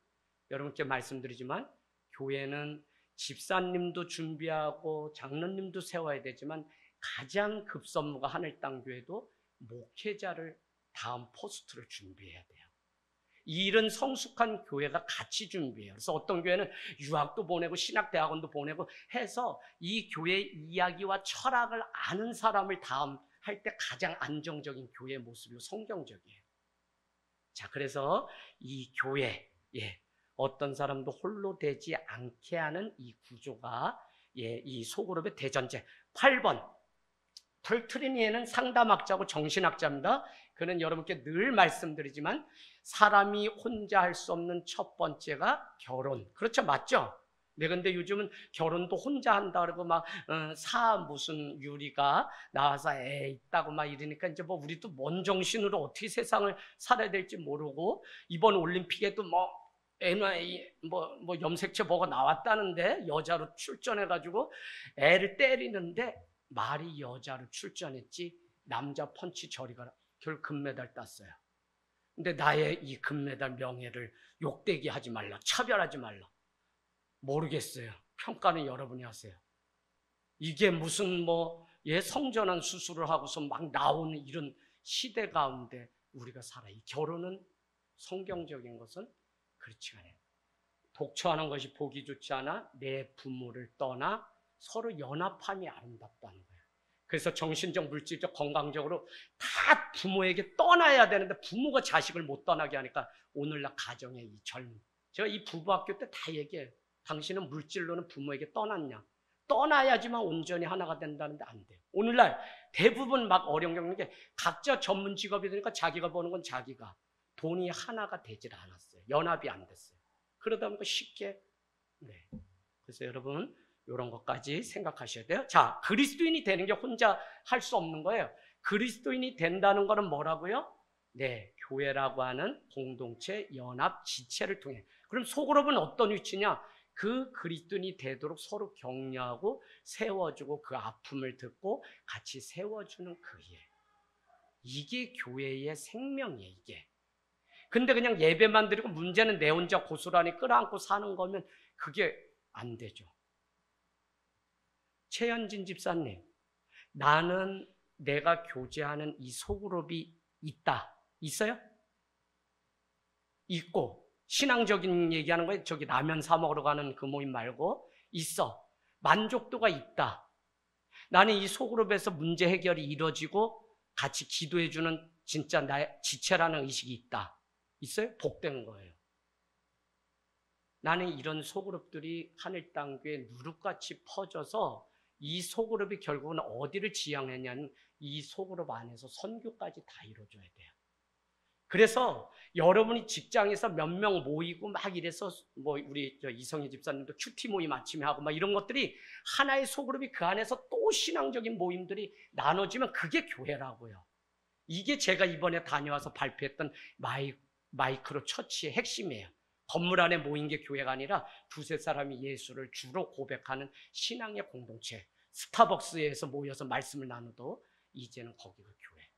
여러분께 말씀드리지만 교회는 집사님도 준비하고 장로님도 세워야 되지만 가장 급선무가 하늘땅교회도 목회자를 다음 포스트를 준비해야 돼요. 이 일은 성숙한 교회가 같이 준비해요. 그래서 어떤 교회는 유학도 보내고 신학대학원도 보내고 해서 이 교회의 이야기와 철학을 아는 사람을 다음 할 때 가장 안정적인 교회의 모습이고 성경적이에요. 자, 그래서 이 교회, 어떤 사람도 홀로 되지 않게 하는 이 구조가 이 소그룹의 대전제. 8번 털트리니에는 상담학자고 정신학자입니다. 그는 여러분께 늘 말씀드리지만 사람이 혼자 할 수 없는 첫 번째가 결혼. 그렇죠, 맞죠? 네, 근데 요즘은 결혼도 혼자 한다 그러고 막 무슨 유리가 나와서 애 있다고 막 이러니까 이제 뭐 우리도 뭔 정신으로 어떻게 세상을 살아야 될지 모르고, 이번 올림픽에도 뭐 NY 뭐 염색체 뭐가 나왔다는데 여자로 출전해가지고 애를 때리는데 말이 여자로 출전했지 남자 펀치 저리 가라. 결국 금메달 땄어요. 근데 나의 이 금메달 명예를 욕되게 하지 말라, 차별하지 말라. 모르겠어요. 평가는 여러분이 하세요. 이게 무슨 성전환 수술을 하고서 막 나오는 이런 시대 가운데 우리가 살아. 이 결혼은 성경적인 것은 그렇지 않아요. 독처하는 것이 보기 좋지 않아 내 부모를 떠나 서로 연합함이 아름답다는 거예요. 그래서 정신적, 물질적, 건강적으로 다 부모에게 떠나야 되는데 부모가 자식을 못 떠나게 하니까 오늘날 가정의 이 젊음. 제가 이 부부학교 때 다 얘기해요. 당신은 물질로는 부모에게 떠났냐? 떠나야지만 온전히 하나가 된다는데 안 돼요. 오늘날 대부분 막 어려운 겪는 게 각자 전문 직업이 되니까 자기가 버는 건 자기가, 돈이 하나가 되질 않았어요. 연합이 안 됐어요. 그러다 보니까 쉽게. 그래서 여러분 이런 것까지 생각하셔야 돼요. 자, 그리스도인이 되는 게 혼자 할 수 없는 거예요. 그리스도인이 된다는 거는 뭐라고요? 교회라고 하는 공동체, 연합, 지체를 통해. 그럼 소그룹은 어떤 위치냐? 그 그리스도인이 되도록 서로 격려하고 세워주고 그 아픔을 듣고 같이 세워주는 그 일. 이게 교회의 생명이에요, 이게. 근데 그냥 예배만 드리고 문제는 내 혼자 고스란히 끌어안고 사는 거면 그게 안 되죠. 최현진 집사님, 나는 내가 교제하는 이 소그룹이 있다. 있어요? 있고. 신앙적인 얘기하는 거예요. 저기 라면 사 먹으러 가는 그 모임 말고 있어. 만족도가 있다. 나는 이 소그룹에서 문제 해결이 이루어지고 같이 기도해주는 진짜 나의 지체라는 의식이 있다. 있어요? 복된 거예요. 나는 이런 소그룹들이 하늘땅교회 누룩같이 퍼져서 이 소그룹이 결국은 어디를 지향했냐면 이 소그룹 안에서 선교까지 다 이루어져야 돼요. 그래서 여러분이 직장에서 몇 명 모이고 막 이래서 우리 이성희 집사님도 큐티 모임 아침에 하고 막 이런 것들이 하나의 소그룹이 그 안에서 또 신앙적인 모임들이 나눠지면 그게 교회라고요. 이게 제가 이번에 다녀와서 발표했던 마이크로 처치의 핵심이에요. 건물 안에 모인 게 교회가 아니라 두세 사람이 예수를 주로 고백하는 신앙의 공동체. 스타벅스에서 모여서 말씀을 나눠도 이제는 거기가 교회.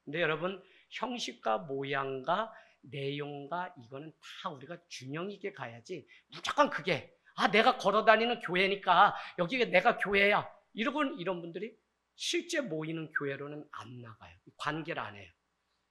근데 여러분, 형식과 모양과 내용과 이거는 다 우리가 균형 있게 가야지 무조건 그게 내가 걸어다니는 교회니까 여기가 내가 교회야 이런 분들이 실제 모이는 교회로는 안 나가요. 관계를 안 해요.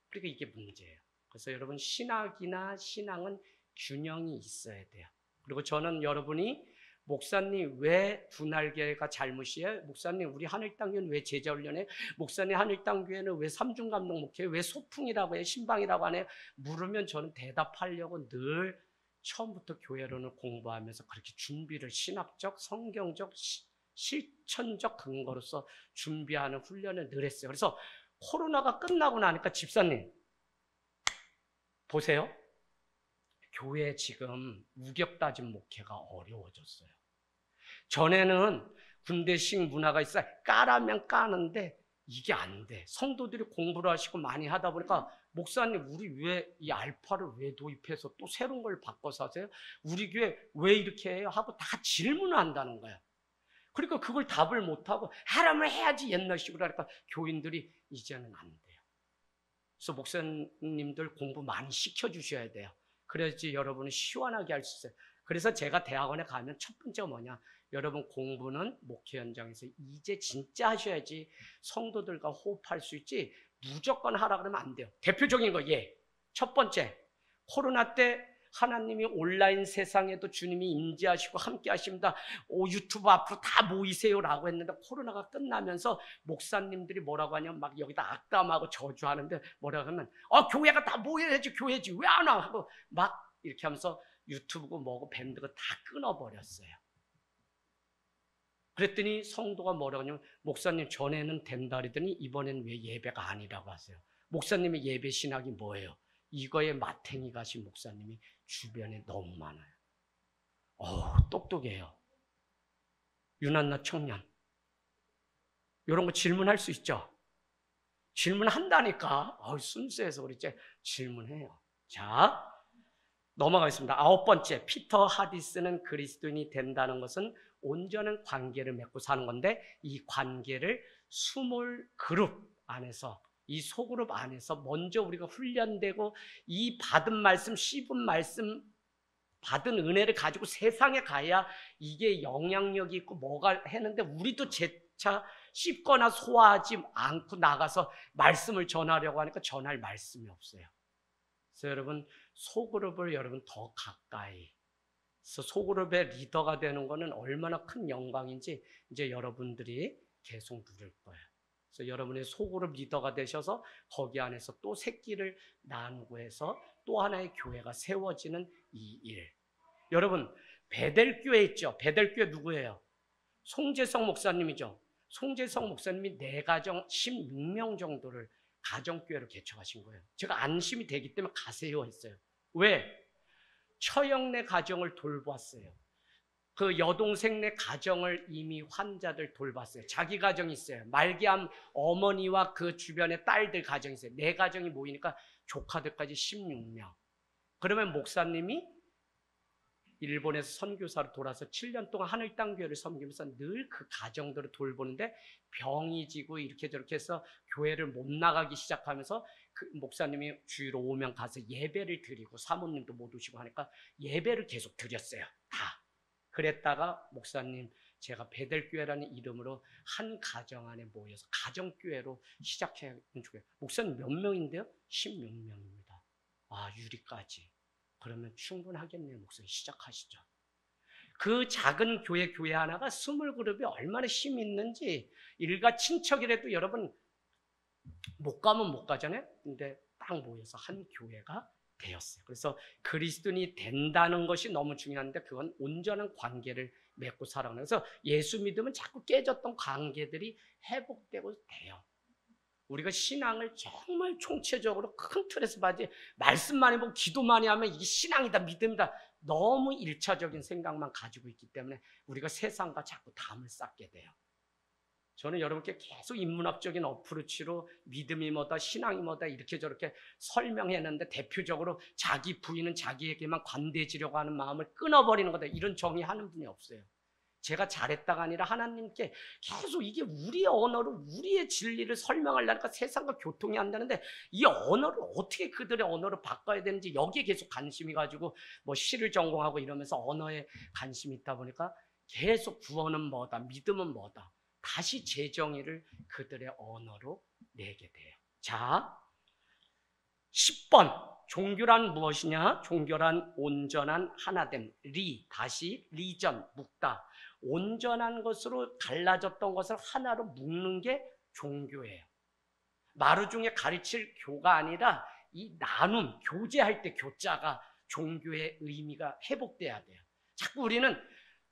그러니까 이게 문제예요. 그래서 여러분, 신학이나 신앙은 균형이 있어야 돼요. 그리고 저는 여러분이 목사님 왜 두 날개가 잘못이에요? 목사님 우리 하늘땅교회는 왜 제자훈련해요? 목사님 하늘땅교회는 왜 삼중감동 목회해요? 왜 소풍이라고 해요? 신방이라고 하네요? 물으면 저는 대답하려고 늘 처음부터 교회론을 공부하면서 그렇게 준비를 신학적, 성경적, 실천적 근거로서 준비하는 훈련을 늘 했어요. 그래서 코로나가 끝나고 나니까 집사님 보세요. 교회 지금 우격다진 목회가 어려워졌어요. 전에는 군대식 문화가 있어요. 까라면 까는데 이게 안 돼. 성도들이 공부를 하시고 많이 하다 보니까 목사님 우리 왜 이 알파를 왜 도입해서 또 새로운 걸 바꿔서 하세요? 우리 교회 왜 이렇게 해요? 하고 다 질문을 한다는 거예요. 그러니까 그걸 답을 못하고 하라면 해야지 옛날식으로 하니까 교인들이 이제는 안 돼요. 그래서 목사님들 공부 많이 시켜주셔야 돼요. 그래야지 여러분은 시원하게 할 수 있어요. 그래서 제가 대학원에 가면 첫 번째가 뭐냐? 여러분 공부는 목회 현장에서 이제 진짜 하셔야지 성도들과 호흡할 수 있지 무조건 하라 그러면 안 돼요. 대표적인 거 첫 번째, 코로나 때 하나님이 온라인 세상에도 주님이 임재하시고 함께 하십니다. 유튜브 앞으로 다 모이세요라고 했는데 코로나가 끝나면서 목사님들이 뭐라고 하냐면 막 여기다 악담하고 저주하는데 뭐라고 하면 교회가 다 모여야지 교회지 왜 안 와? 하고 막 이렇게 하면서 유튜브고 뭐고 밴드가 다 끊어버렸어요. 그랬더니 성도가 뭐라고 하냐면 목사님 전에는 된다 그러더니 이번엔 왜 예배가 아니라고 하세요? 목사님의 예배 신학이 뭐예요? 이거에 마탱이 가신 목사님이 주변에 너무 많아요. 똑똑해요. 유난나 청년. 이런 거 질문할 수 있죠? 질문한다니까. 순수해서 우리 이제 질문해요. 자, 넘어가겠습니다. 9번째, 피터 하디스는 그리스도인이 된다는 것은 온전한 관계를 맺고 사는 건데 이 관계를 스몰 그룹 안에서 이 소그룹 안에서 먼저 우리가 훈련되고 이 받은 말씀, 씹은 말씀, 받은 은혜를 가지고 세상에 가야 이게 영향력이 있고 뭐가 했는데 우리도 재차 씹거나 소화하지 않고 나가서 말씀을 전하려고 하니까 전할 말씀이 없어요. 그래서 여러분 소그룹을 여러분 더 가까이 그래서 소그룹의 리더가 되는 것은 얼마나 큰 영광인지 이제 여러분들이 계속 누릴 거예요. 그래서 여러분의 소그룹 리더가 되셔서 거기 안에서 또 새끼를 나누고 해서 또 하나의 교회가 세워지는 이 일. 여러분 베델교회 있죠? 베델교회 누구예요? 송재성 목사님이죠. 송재성 목사님이 내 가정 16명 정도를 가정교회로 개척하신 거예요. 제가 안심이 되기 때문에 가세요 했어요. 왜? 처형내 가정을 돌봤어요. 그 여동생네 가정을 이미 환자들 돌봤어요. 자기 가정이 있어요. 말기암 어머니와 그 주변의 딸들 가정이 있어요. 네 가정이 모이니까 조카들까지 16명. 그러면 목사님이 일본에서 선교사로 돌아서 7년 동안 하늘땅교회를 섬기면서 늘 그 가정들을 돌보는데 병이 지고 이렇게 저렇게 해서 교회를 못 나가기 시작하면서 그 목사님이 주일로 오면 가서 예배를 드리고 사모님도 못 오시고 하니까 예배를 계속 드렸어요. 다. 그랬다가 목사님 제가 베델교회라는 이름으로 한 가정 안에 모여서 가정교회로 시작해야 좋겠어요. 목사님 몇 명인데요? 16명입니다. 유리까지. 그러면 충분하겠네요. 목사님 시작하시죠. 그 작은 교회 하나가 20그룹이 얼마나 힘이 있는지 일가 친척이라도 여러분 못 가면 못 가잖아요. 근데 딱 모여서 한 교회가 되었어요. 그래서 그리스도인이 된다는 것이 너무 중요한데 그건 온전한 관계를 맺고 살아가는. 그래서 예수 믿으면 자꾸 깨졌던 관계들이 회복되고 돼요. 우리가 신앙을 정말 총체적으로 큰 틀에서 봐야지 말씀 많이 보고 기도 많이 하면 이게 신앙이다 믿음이다 너무 일차적인 생각만 가지고 있기 때문에 우리가 세상과 자꾸 담을 쌓게 돼요. 저는 여러분께 계속 인문학적인 어프로치로 믿음이 뭐다, 신앙이 뭐다 이렇게 저렇게 설명했는데 대표적으로 자기 부인은 자기에게만 관대해지려고 하는 마음을 끊어버리는 거다, 이런 정의하는 분이 없어요. 제가 잘했다가 아니라 하나님께 계속 이게 우리의 언어로 우리의 진리를 설명하려니까 세상과 교통이 안 되는데 이 언어를 어떻게 그들의 언어로 바꿔야 되는지 여기에 계속 관심이 가지고 뭐 시를 전공하고 이러면서 언어에 관심이 있다 보니까 계속 구원은 뭐다, 믿음은 뭐다, 다시 재정의를 그들의 언어로 내게 돼요. 자, 10번. 종교란 무엇이냐? 종교란 온전한 하나됨. 다시 리전, 묶다. 온전한 것으로 갈라졌던 것을 하나로 묶는 게 종교예요. 마루중에 가르칠 교가 아니라 이 나눔, 교제할 때 교자가 종교의 의미가 회복돼야 돼요. 자꾸 우리는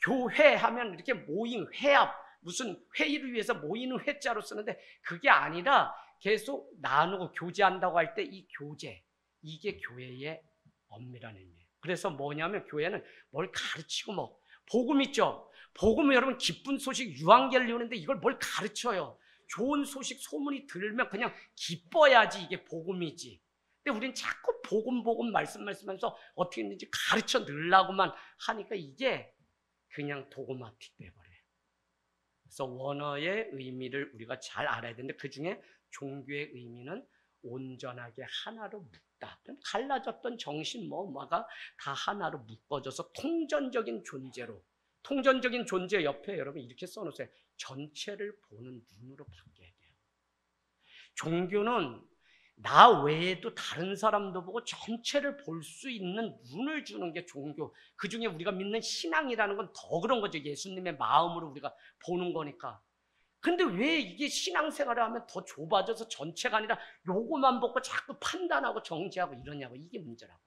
교회 하면 이렇게 모임, 회합, 무슨 회의를 위해서 모이는 회자로 쓰는데 그게 아니라 계속 나누고 교제한다고 할 때 이 교제, 이게 교회의 엄밀한 의미예요. 그래서 뭐냐면 교회는 뭘 가르치고 뭐 복음 있죠. 복음은 여러분 기쁜 소식 유앙겔리온인데 이걸 뭘 가르쳐요. 좋은 소식 소문이 들면 그냥 기뻐야지 이게 복음이지. 근데 우린 자꾸 복음 말씀하면서 어떻게 했는지 가르쳐 넣으려고만 하니까 이게 그냥 도그마틱 돼버려요. 그래서 원어의 의미를 우리가 잘 알아야 되는데 그중에 종교의 의미는 온전하게 하나로 묶다. 갈라졌던 정신 뭐가 다 하나로 묶어져서 통전적인 존재로, 통전적인 존재 옆에 여러분 이렇게 써놓으세요. 전체를 보는 눈으로 바뀌어야 돼요. 종교는 나 외에도 다른 사람도 보고 전체를 볼 수 있는 눈을 주는 게 종교. 그중에 우리가 믿는 신앙이라는 건 더 그런 거죠. 예수님의 마음으로 우리가 보는 거니까. 근데 왜 이게 신앙생활을 하면 더 좁아져서 전체가 아니라 요거만 보고 자꾸 판단하고 정지하고 이러냐고. 이게 문제라고요.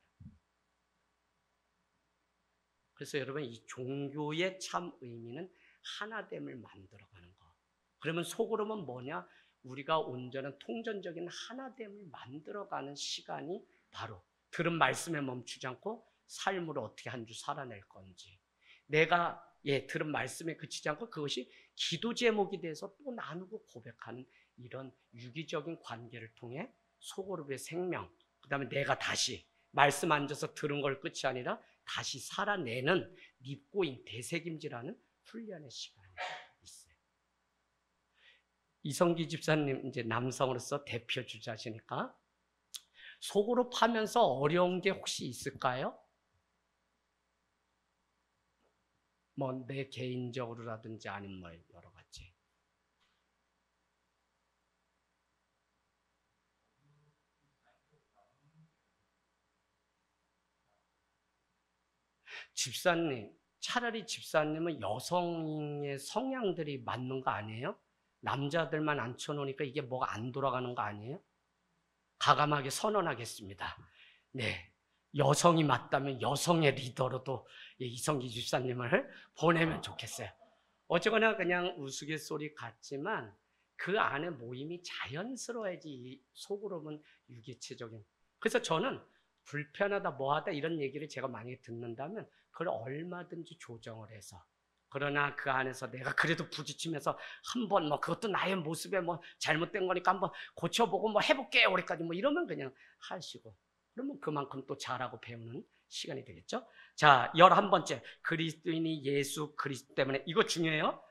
그래서 여러분 이 종교의 참 의미는 하나됨을 만들어가는 거. 그러면 속으로는 뭐냐? 우리가 온전한 통전적인 하나됨을 만들어가는 시간이 바로 들은 말씀에 멈추지 않고 삶으로 어떻게 한 주 살아낼 건지, 내가 들은 말씀에 그치지 않고 그것이 기도 제목이 돼서 또 나누고 고백하는 이런 유기적인 관계를 통해 소그룹의 생명, 그 다음에 내가 다시 말씀 앉아서 들은 걸 끝이 아니라 다시 살아내는 립고잉, 되새김질하는 훈련의 시간이 있어요. 이성기 집사님 이제 남성으로서 대표 주자시니까 소그룹 하면서 어려운 게 혹시 있을까요? 뭐 내 개인적으로라든지 아니면 뭐 여러 가지. 집사님, 차라리 집사님은 여성의 성향들이 맞는 거 아니에요? 남자들만 앉혀놓으니까 이게 뭐가 안 돌아가는 거 아니에요? 과감하게 선언하겠습니다. 네, 여성이 맞다면 여성의 리더로도 이성기 집사님을 보내면 좋겠어요. 어쨌거나 그냥 우스갯소리 같지만 그 안에 모임이 자연스러워야지 이 속으로는 유기체적인. 그래서 저는 불편하다 뭐하다 이런 얘기를 제가 만약에 듣는다면 그걸 얼마든지 조정을 해서, 그러나 그 안에서 내가 그래도 부딪히면서 한번 뭐 그것도 나의 모습에 뭐 잘못된 거니까 한번 고쳐보고 뭐 해볼게요 우리까지 뭐 이러면 그냥 하시고, 그러면 그만큼 또 잘하고 배우는 시간이 되겠죠. 자, 11번째, 그리스도인이 예수 그리스도 때문에. 이거 중요해요.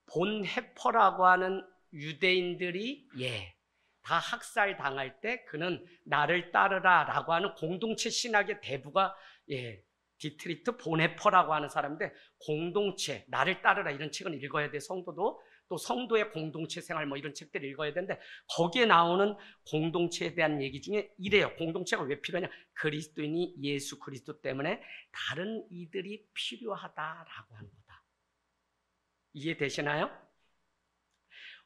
본헤퍼라고 하는 유대인들이 다 학살 당할 때 그는 나를 따르라 라고 하는 공동체 신학의 대부가 디트리트 본헤퍼라고 하는 사람인데, 공동체, 나를 따르라 이런 책은 읽어야 돼. 성도도 또 성도의 공동체 생활 뭐 이런 책들을 읽어야 되는데 거기에 나오는 공동체에 대한 얘기 중에 이래요. 공동체가 왜 필요하냐? 그리스도인이 예수 그리스도 때문에 다른 이들이 필요하다라고 하는 거다. 이해되시나요?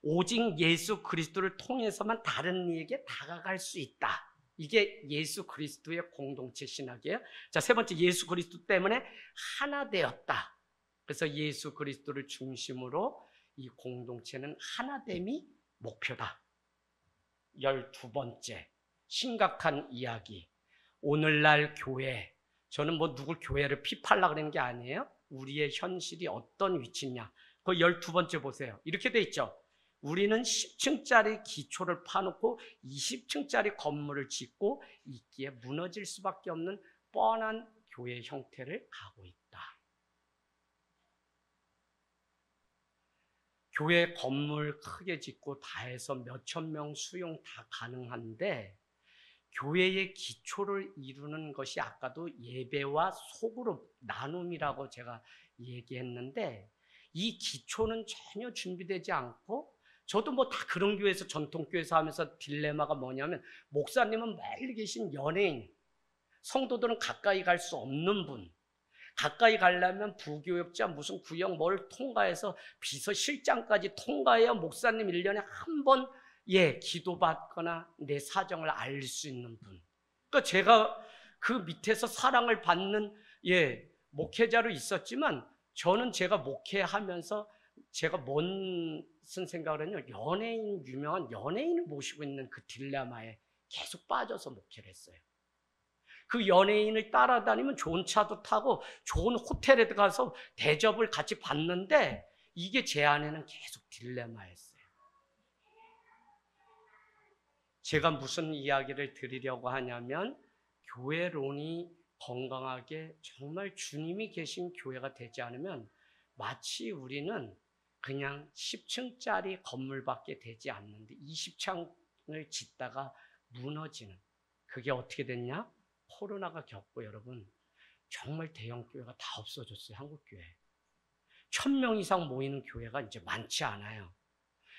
오직 예수 그리스도를 통해서만 다른 이에게 다가갈 수 있다. 이게 예수 그리스도의 공동체 신학이에요. 자, 세 번째, 예수 그리스도 때문에 하나 되었다. 그래서 예수 그리스도를 중심으로 이 공동체는 하나됨이 목표다. 12번째, 심각한 이야기. 오늘날 교회, 저는 뭐 누구 교회를 피파하려고 그러는 게 아니에요. 우리의 현실이 어떤 위치냐. 그 12번째 보세요. 이렇게 돼 있죠. 우리는 10층짜리 기초를 파놓고 20층짜리 건물을 짓고 있기에 무너질 수밖에 없는 뻔한 교회 형태를 가고 있다. 교회 건물 크게 짓고 다 해서 몇천 명 수용 다 가능한데 교회의 기초를 이루는 것이 아까도 예배와 소그룹 나눔이라고 제가 얘기했는데 이 기초는 전혀 준비되지 않고 저도 뭐 다 그런 교회에서 전통교회에서 하면서 딜레마가 뭐냐면 목사님은 멀리 계신 연예인, 성도들은 가까이 갈 수 없는 분, 가까이 가려면 부교역자 무슨 구역 뭘 통과해서 비서실장까지 통과해야 목사님 1년에 한 번 기도받거나 내 사정을 알 수 있는 분. 그러니까 제가 그 밑에서 사랑을 받는 목회자로 있었지만 저는 제가 목회하면서 제가 무슨 생각을 했냐면 유명한 연예인을 모시고 있는 그 딜레마에 계속 빠져서 목회를 했어요. 그 연예인을 따라다니면 좋은 차도 타고 좋은 호텔에 가서 대접을 같이 받는데 이게 제 안에는 계속 딜레마였어요. 제가 무슨 이야기를 드리려고 하냐면 교회론이 건강하게 정말 주님이 계신 교회가 되지 않으면 마치 우리는 그냥 10층짜리 건물밖에 되지 않는데 20층을 짓다가 무너지는, 그게 어떻게 됐냐? 코로나가 겪고 여러분 정말 대형 교회가 다 없어졌어요. 한국교회 1000명 이상 모이는 교회가 이제 많지 않아요.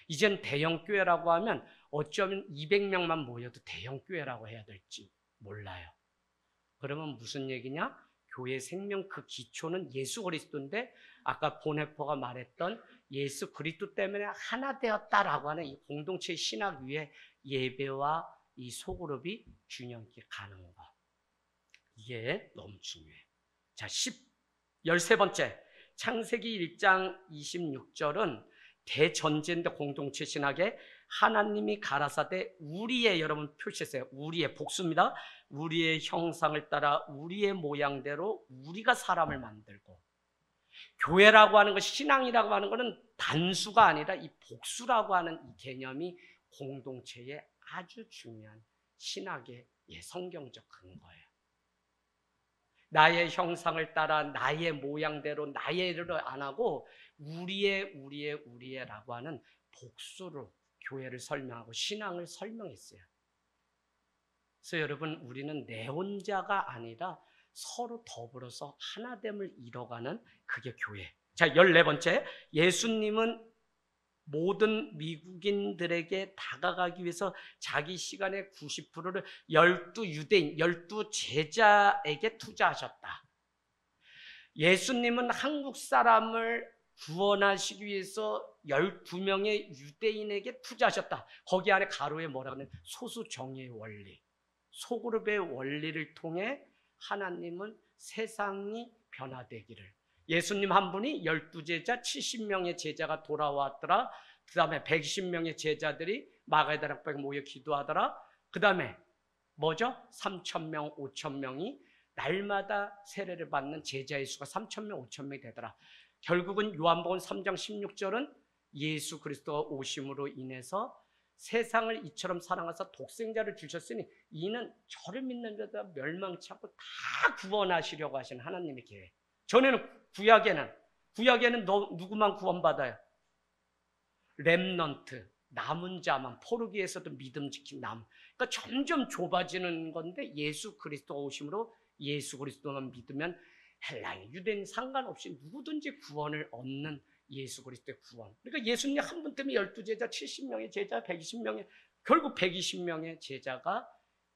이젠 대형 교회라고 하면 어쩌면 200명만 모여도 대형 교회라고 해야 될지 몰라요. 그러면 무슨 얘기냐? 교회 생명 그 기초는 예수 그리스도인데 아까 보네포가 말했던 예수 그리스도 때문에 하나 되었다라고 하는 이 공동체 신학 위에 예배와 이 소그룹이 균형 있게 가는 거, 이게 너무 중요해요. 자, 13번째 창세기 1장 26절은 대전제인데 공동체 신학에 하나님이 가라사대 우리의, 여러분 표시했어요. 우리의 복수입니다. 우리의 형상을 따라 우리의 모양대로 우리가 사람을 만들고, 교회라고 하는 것, 신앙이라고 하는 것은 단수가 아니라 이 복수라고 하는 이 개념이 공동체의 아주 중요한 신학의 성경적 근거예요. 나의 형상을 따라 나의 모양대로 나의를 안 하고 우리의라고 하는 복수로 교회를 설명하고 신앙을 설명했어요. 그래서 여러분 우리는 내 혼자가 아니라 서로 더불어서 하나됨을 이뤄가는 그게 교회. 자, 14번째 예수님은 모든 미국인들에게 다가가기 위해서 자기 시간의 90%를 12 유대인, 12 제자에게 투자하셨다. 예수님은 한국 사람을 구원하시기 위해서 12명의 유대인에게 투자하셨다. 거기 안에 가로에 뭐라고 하냐면 소수정예의 원리, 소그룹의 원리를 통해 하나님은 세상이 변화되기를, 예수님 한 분이 12제자 70명의 제자가 돌아왔더라. 그 다음에 120명의 제자들이 마가의 다락방에 모여 기도하더라. 그 다음에 뭐죠? 3,000명, 5,000명이 날마다 세례를 받는 제자의 수가 3,000명, 5,000명이 되더라. 결국은 요한복음 3장 16절은 예수 그리스도가 오심으로 인해서 세상을 이처럼 사랑하사 독생자를 주셨으니 이는 저를 믿는 자가 멸망치 않고 다 구원하시려고 하시는 하나님의 계획. 전에는 구약에는 누구만 구원받아요? 렘넌트, 남은 자만, 포르기에서도 믿음 지킨 남. 그러니까 점점 좁아지는 건데 예수 그리스도가 오심으로 예수 그리스도만 믿으면 헬라인, 유대인 상관없이 누구든지 구원을 얻는 예수 그리스도의 구원. 그러니까 예수님 한 분 때문에 12제자, 70명의 제자, 120명의, 결국 120명의 제자가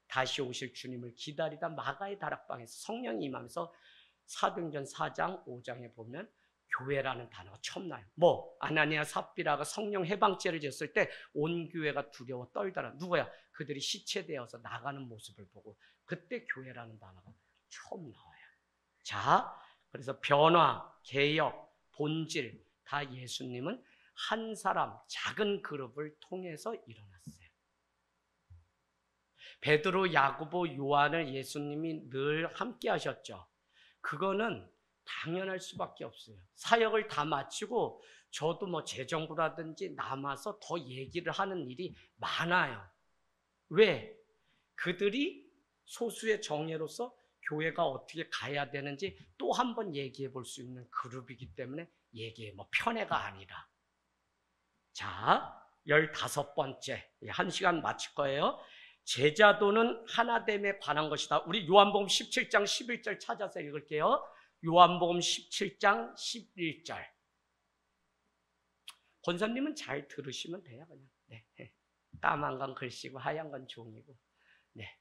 다시 오실 주님을 기다리다 마가의 다락방에서 성령이 임하면서 사도행전 4장, 5장에 보면 교회라는 단어가 처음 나요. 아나니아 삽비라가 성령 해방죄를 지었을 때 온 교회가 두려워 떨더라. 누구야? 그들이 시체되어서 나가는 모습을 보고 그때 교회라는 단어가 처음 나와요. 자, 그래서 변화, 개혁, 본질 다 예수님은 한 사람, 작은 그룹을 통해서 일어났어요. 베드로, 야고보, 요한을 예수님이 늘 함께 하셨죠. 그거는 당연할 수밖에 없어요. 사역을 다 마치고 저도 뭐 재정부라든지 남아서 더 얘기를 하는 일이 많아요. 왜? 그들이 소수의 정예로서 교회가 어떻게 가야 되는지 또 한 번 얘기해 볼 수 있는 그룹이기 때문에 얘기해 뭐 편애가 아니라. 자, 15번째. 1시간 마칠 거예요. 제자도는 하나됨에 관한 것이다. 우리 요한복음 17장 11절 찾아서 읽을게요. 요한복음 17장 11절. 권사님은 잘 들으시면 돼요. 그냥. 네. 까만 건 글씨고 하얀 건 종이고. 네.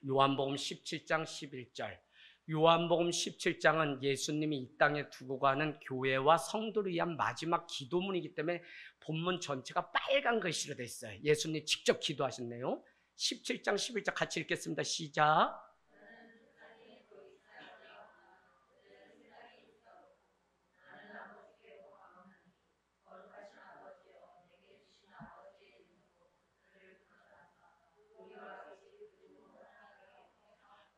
요한복음 17장 11절. 요한복음 17장은 예수님이 이 땅에 두고 가는 교회와 성도를 위한 마지막 기도문이기 때문에 본문 전체가 빨간 글씨로 돼 있어요. 예수님이 직접 기도하셨네요. 17장 11절 같이 읽겠습니다. 시작.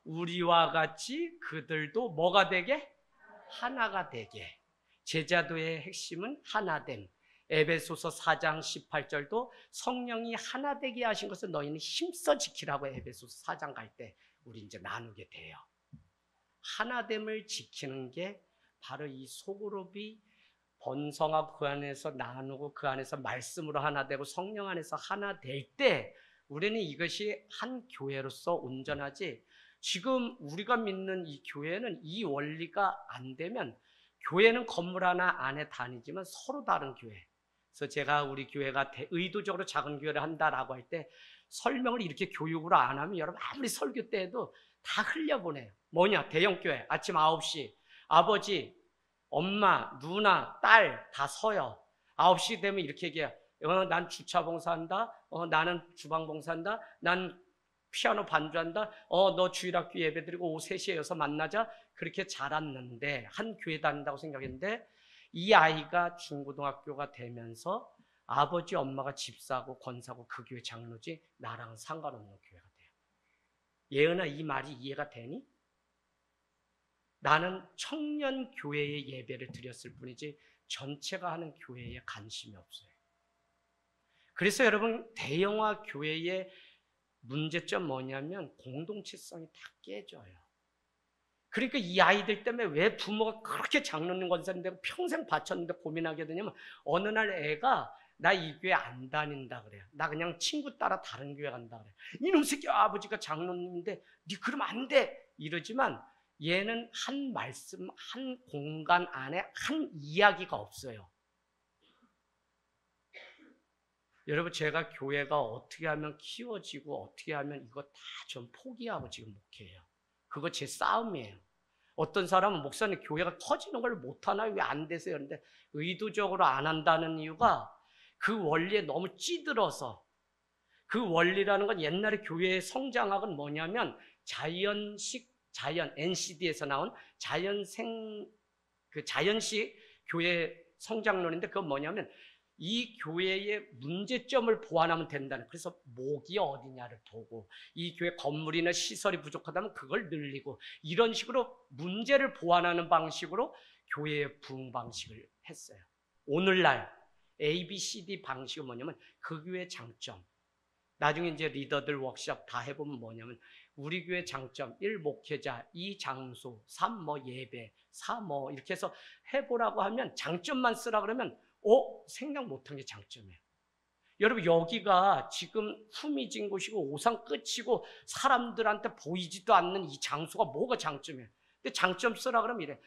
우리와 같이 그들도 뭐가 되게? 하나가 되게. 제자도의 핵심은 하나됨. 에베소서 4장 18절도 성령이 하나 되게 하신 것을 너희는 힘써 지키라고 에베소서 4장 갈 때 우리 이제 나누게 돼요. 하나됨을 지키는 게 바로 이 소그룹이 번성하고 그 안에서 나누고 그 안에서 말씀으로 하나 되고 성령 안에서 하나 될 때 우리는 이것이 한 교회로서 온전하지. 지금 우리가 믿는 이 교회는 이 원리가 안 되면 교회는 건물 하나 안에 다니지만 서로 다른 교회. 그래서 제가 우리 교회가 의도적으로 작은 교회를 한다라고 할 때 설명을 이렇게 교육으로 안 하면 여러분 아무리 설교 때 해도 다 흘려보내요. 뭐냐? 대형교회 아침 9시 아버지, 엄마, 누나, 딸 다 서요. 9시 되면 이렇게 얘기해요. 난 주차 봉사한다. 나는 주방 봉사한다. 난 피아노 반주한다. 너 주일학교 예배 드리고 오후 3시에 여기서 만나자. 그렇게 자랐는데 한 교회 다닌다고 생각했는데 이 아이가 중고등학교가 되면서 아버지 엄마가 집사고 권사고 그 교회 장로지 나랑은 상관없는 교회가 돼요. 예은아, 이 말이 이해가 되니? 나는 청년 교회의 예배를 드렸을 뿐이지 전체가 하는 교회에 관심이 없어요. 그래서 여러분 대형화 교회의 문제점 뭐냐면 공동체성이 다 깨져요. 그러니까 이 아이들 때문에 왜 부모가 그렇게 장로님 권사님 되고 평생 바쳤는데 고민하게 되냐면 어느 날 애가 나 이 교회 안 다닌다 그래요. 나 그냥 친구 따라 다른 교회 간다 그래요. 이놈 새끼 아버지가 장로님인데 니 그러면 안 돼 이러지만 얘는 한 말씀, 한 공간 안에 한 이야기가 없어요. 여러분 제가 교회가 어떻게 하면 키워지고 어떻게 하면 이거 다 전 포기하고 지금 목회해요. 그거 제 싸움이에요. 어떤 사람은 목사님 교회가 터지는 걸 못하나요? 왜 안 되세요? 그런데 의도적으로 안 한다는 이유가 그 원리에 너무 찌들어서 그 원리라는 건 옛날에 교회의 성장학은 뭐냐면 NCD에서 나온 자연식 교회 성장론인데 그건 뭐냐면 이 교회의 문제점을 보완하면 된다는. 그래서 목이 어디냐를 보고 이 교회 건물이나 시설이 부족하다면 그걸 늘리고 이런 식으로 문제를 보완하는 방식으로 교회의 부흥 방식을 했어요. 오늘날 ABCD 방식은 뭐냐면 그 교회의 장점. 나중에 이제 리더들 워크숍 다 해보면 뭐냐면 우리 교회 장점 1. 목회자 2. 장소 3. 예배 4. 이렇게 해서 해보라고 하면 장점만 쓰라 그러면 생각 못한 게 장점이에요. 여러분 여기가 지금 후미진 곳이고 오산 끝이고 사람들한테 보이지도 않는 이 장소가 뭐가 장점이에요. 근데 장점 쓰라 그러면 이래.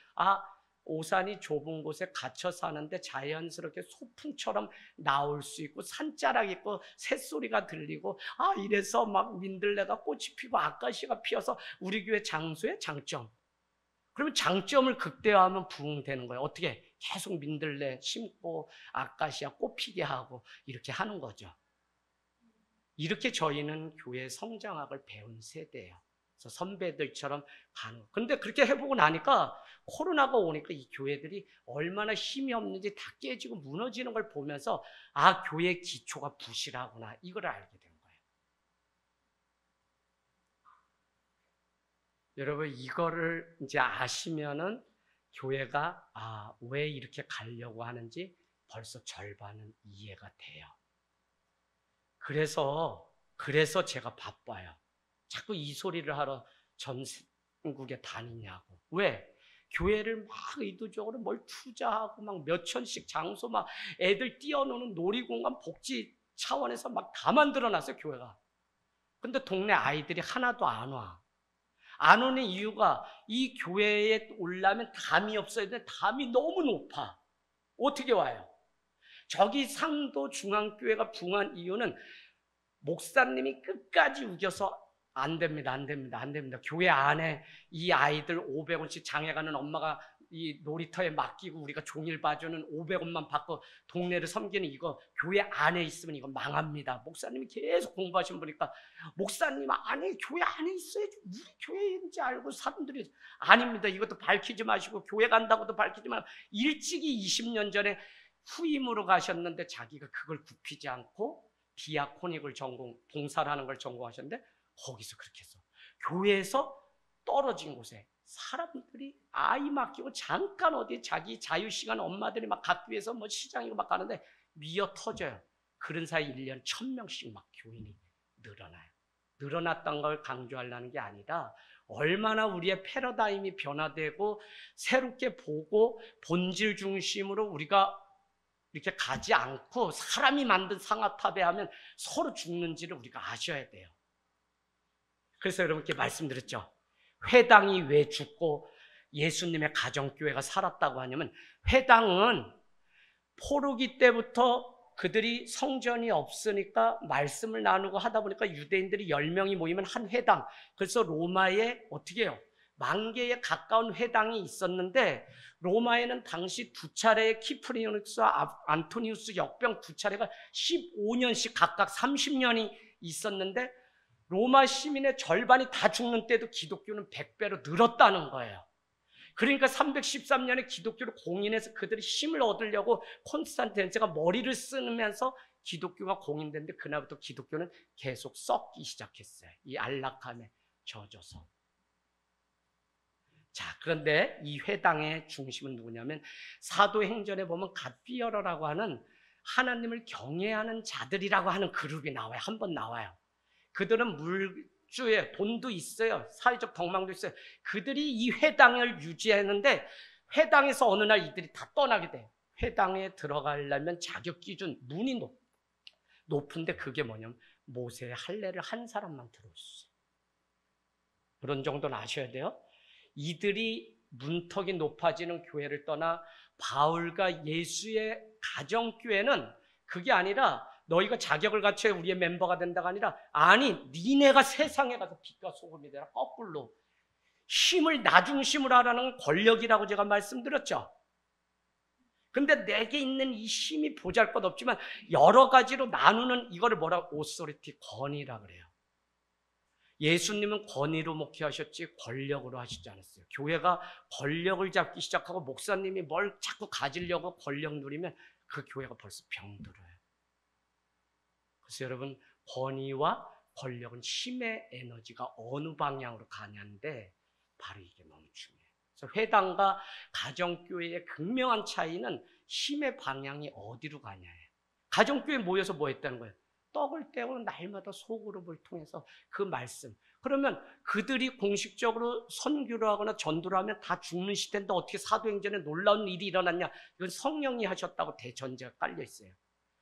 오산이 좁은 곳에 갇혀 사는데 자연스럽게 소풍처럼 나올 수 있고 산자락 있고 새소리가 들리고 이래서 막 민들레가 꽃이 피고 아카시가 피어서 우리 교회 장소의 장점. 그러면 장점을 극대화하면 부흥되는 거예요. 어떻게? 계속 민들레 심고 아카시아 꽃 피게 하고 이렇게 하는 거죠. 이렇게 저희는 교회 성장학을 배운 세대예요. 그래서 선배들처럼 가는 거. 근데 그렇게 해보고 나니까 코로나가 오니까 이 교회들이 얼마나 힘이 없는지 다 깨지고 무너지는 걸 보면서 교회의 기초가 부실하구나 이걸 알게 된 거예요. 여러분 이거를 이제 아시면은 교회가 왜 이렇게 가려고 하는지 벌써 절반은 이해가 돼요. 그래서 제가 바빠요. 자꾸 이 소리를 하러 전국에 다니냐고. 왜? 교회를 막 의도적으로 뭘 투자하고 막 몇천씩 장소 막 애들 뛰어노는 놀이공간 복지 차원에서 막 다 만들어놨어요, 교회가. 근데 동네 아이들이 하나도 안 와. 안 오는 이유가 이 교회에 오려면 담이 없어야 돼. 담이 너무 높아. 어떻게 와요? 저기 상도 중앙교회가 붕한 이유는 목사님이 끝까지 우겨서 안 됩니다. 교회 안에 이 아이들 500원씩 장에 가는 엄마가 이 놀이터에 맡기고 우리가 종일 봐주는 500원만 받고 동네를 섬기는 이거 교회 안에 있으면 이거 망합니다. 목사님이 계속 공부하신 분이니까 목사님 교회 안에 있어야지 우리 교회인지 알고 사람들이 아닙니다. 이것도 밝히지 마시고 교회 간다고도 밝히지 마시고 일찍이 20년 전에 후임으로 가셨는데 자기가 그걸 굽히지 않고 디아코닉을 봉사를 하는 걸 전공하셨는데 거기서 그렇게 해서 교회에서 떨어진 곳에 사람들이 아이 맡기고 잠깐 어디 자기 자유시간 엄마들이 막 학교에서 뭐 시장이고 막 가는데 미어 터져요. 그런 사이 1년 1000명씩 막 교인이 늘어나요. 늘어났던 걸 강조하려는 게 아니라 얼마나 우리의 패러다임이 변화되고 새롭게 보고 본질 중심으로 우리가 이렇게 가지 않고 사람이 만든 상아탑에 하면 서로 죽는지를 우리가 아셔야 돼요. 그래서 여러분께 말씀드렸죠. 회당이 왜 죽고 예수님의 가정교회가 살았다고 하냐면 회당은 포로기 때부터 그들이 성전이 없으니까 말씀을 나누고 하다 보니까 유대인들이 10명이 모이면 한 회당. 그래서 로마에 어떻게 해요? 10,000개에 가까운 회당이 있었는데 로마에는 당시 2차례의 키프리누스와 안토니우스 역병 2차례가 15년씩 각각 30년이 있었는데 로마 시민의 절반이 다 죽는 때도 기독교는 100배로 늘었다는 거예요. 그러니까 313년에 기독교를 공인해서 그들이 힘을 얻으려고 콘스탄티노가 머리를 쓰면서 기독교가 공인됐는데 그날부터 기독교는 계속 썩기 시작했어요. 이 안락함에 젖어서. 자, 그런데 이 회당의 중심은 누구냐면 사도행전에 보면 갓비어러라고 하는 하나님을 경외하는 자들이라고 하는 그룹이 나와요. 한 번 나와요. 그들은 물주에 돈도 있어요. 사회적 덕망도 있어요. 그들이 이 회당을 유지했는데 회당에서 어느 날 이들이 다 떠나게 돼요. 회당에 들어가려면 자격 기준 문이 높은데 그게 뭐냐면 모세의 할례를 한 사람만 들어올 수 있어요. 그런 정도는 아셔야 돼요. 이들이 문턱이 높아지는 교회를 떠나 바울과 예수의 가정교회는 그게 아니라 너희가 자격을 갖춰야 우리의 멤버가 된다가 아니라 니네가 세상에 가서 빛과 소금이 되라. 거꾸로 힘을 나 중심으로 하라는 권력이라고 제가 말씀드렸죠. 근데 내게 있는 이 힘이 보잘것없지만 여러 가지로 나누는 이거를 뭐라고? 오소리티, 권위라 그래요. 예수님은 권위로 목회하셨지 권력으로 하시지 않았어요. 교회가 권력을 잡기 시작하고 목사님이 뭘 자꾸 가지려고 권력 누리면 그 교회가 벌써 병들어요. 그래서 여러분 권위와 권력은 힘의 에너지가 어느 방향으로 가냐인데 바로 이게 너무 중요해요. 그래서 회당과 가정교회의 극명한 차이는 힘의 방향이 어디로 가냐예요. 가정교회 모여서 뭐 했다는 거예요? 떡을 떼고 날마다 소그룹을 통해서 그 말씀. 그러면 그들이 공식적으로 선교를 하거나 전도를 하면 다 죽는 시대인데 어떻게 사도행전에 놀라운 일이 일어났냐? 이건 성령이 하셨다고 대전제가 깔려 있어요.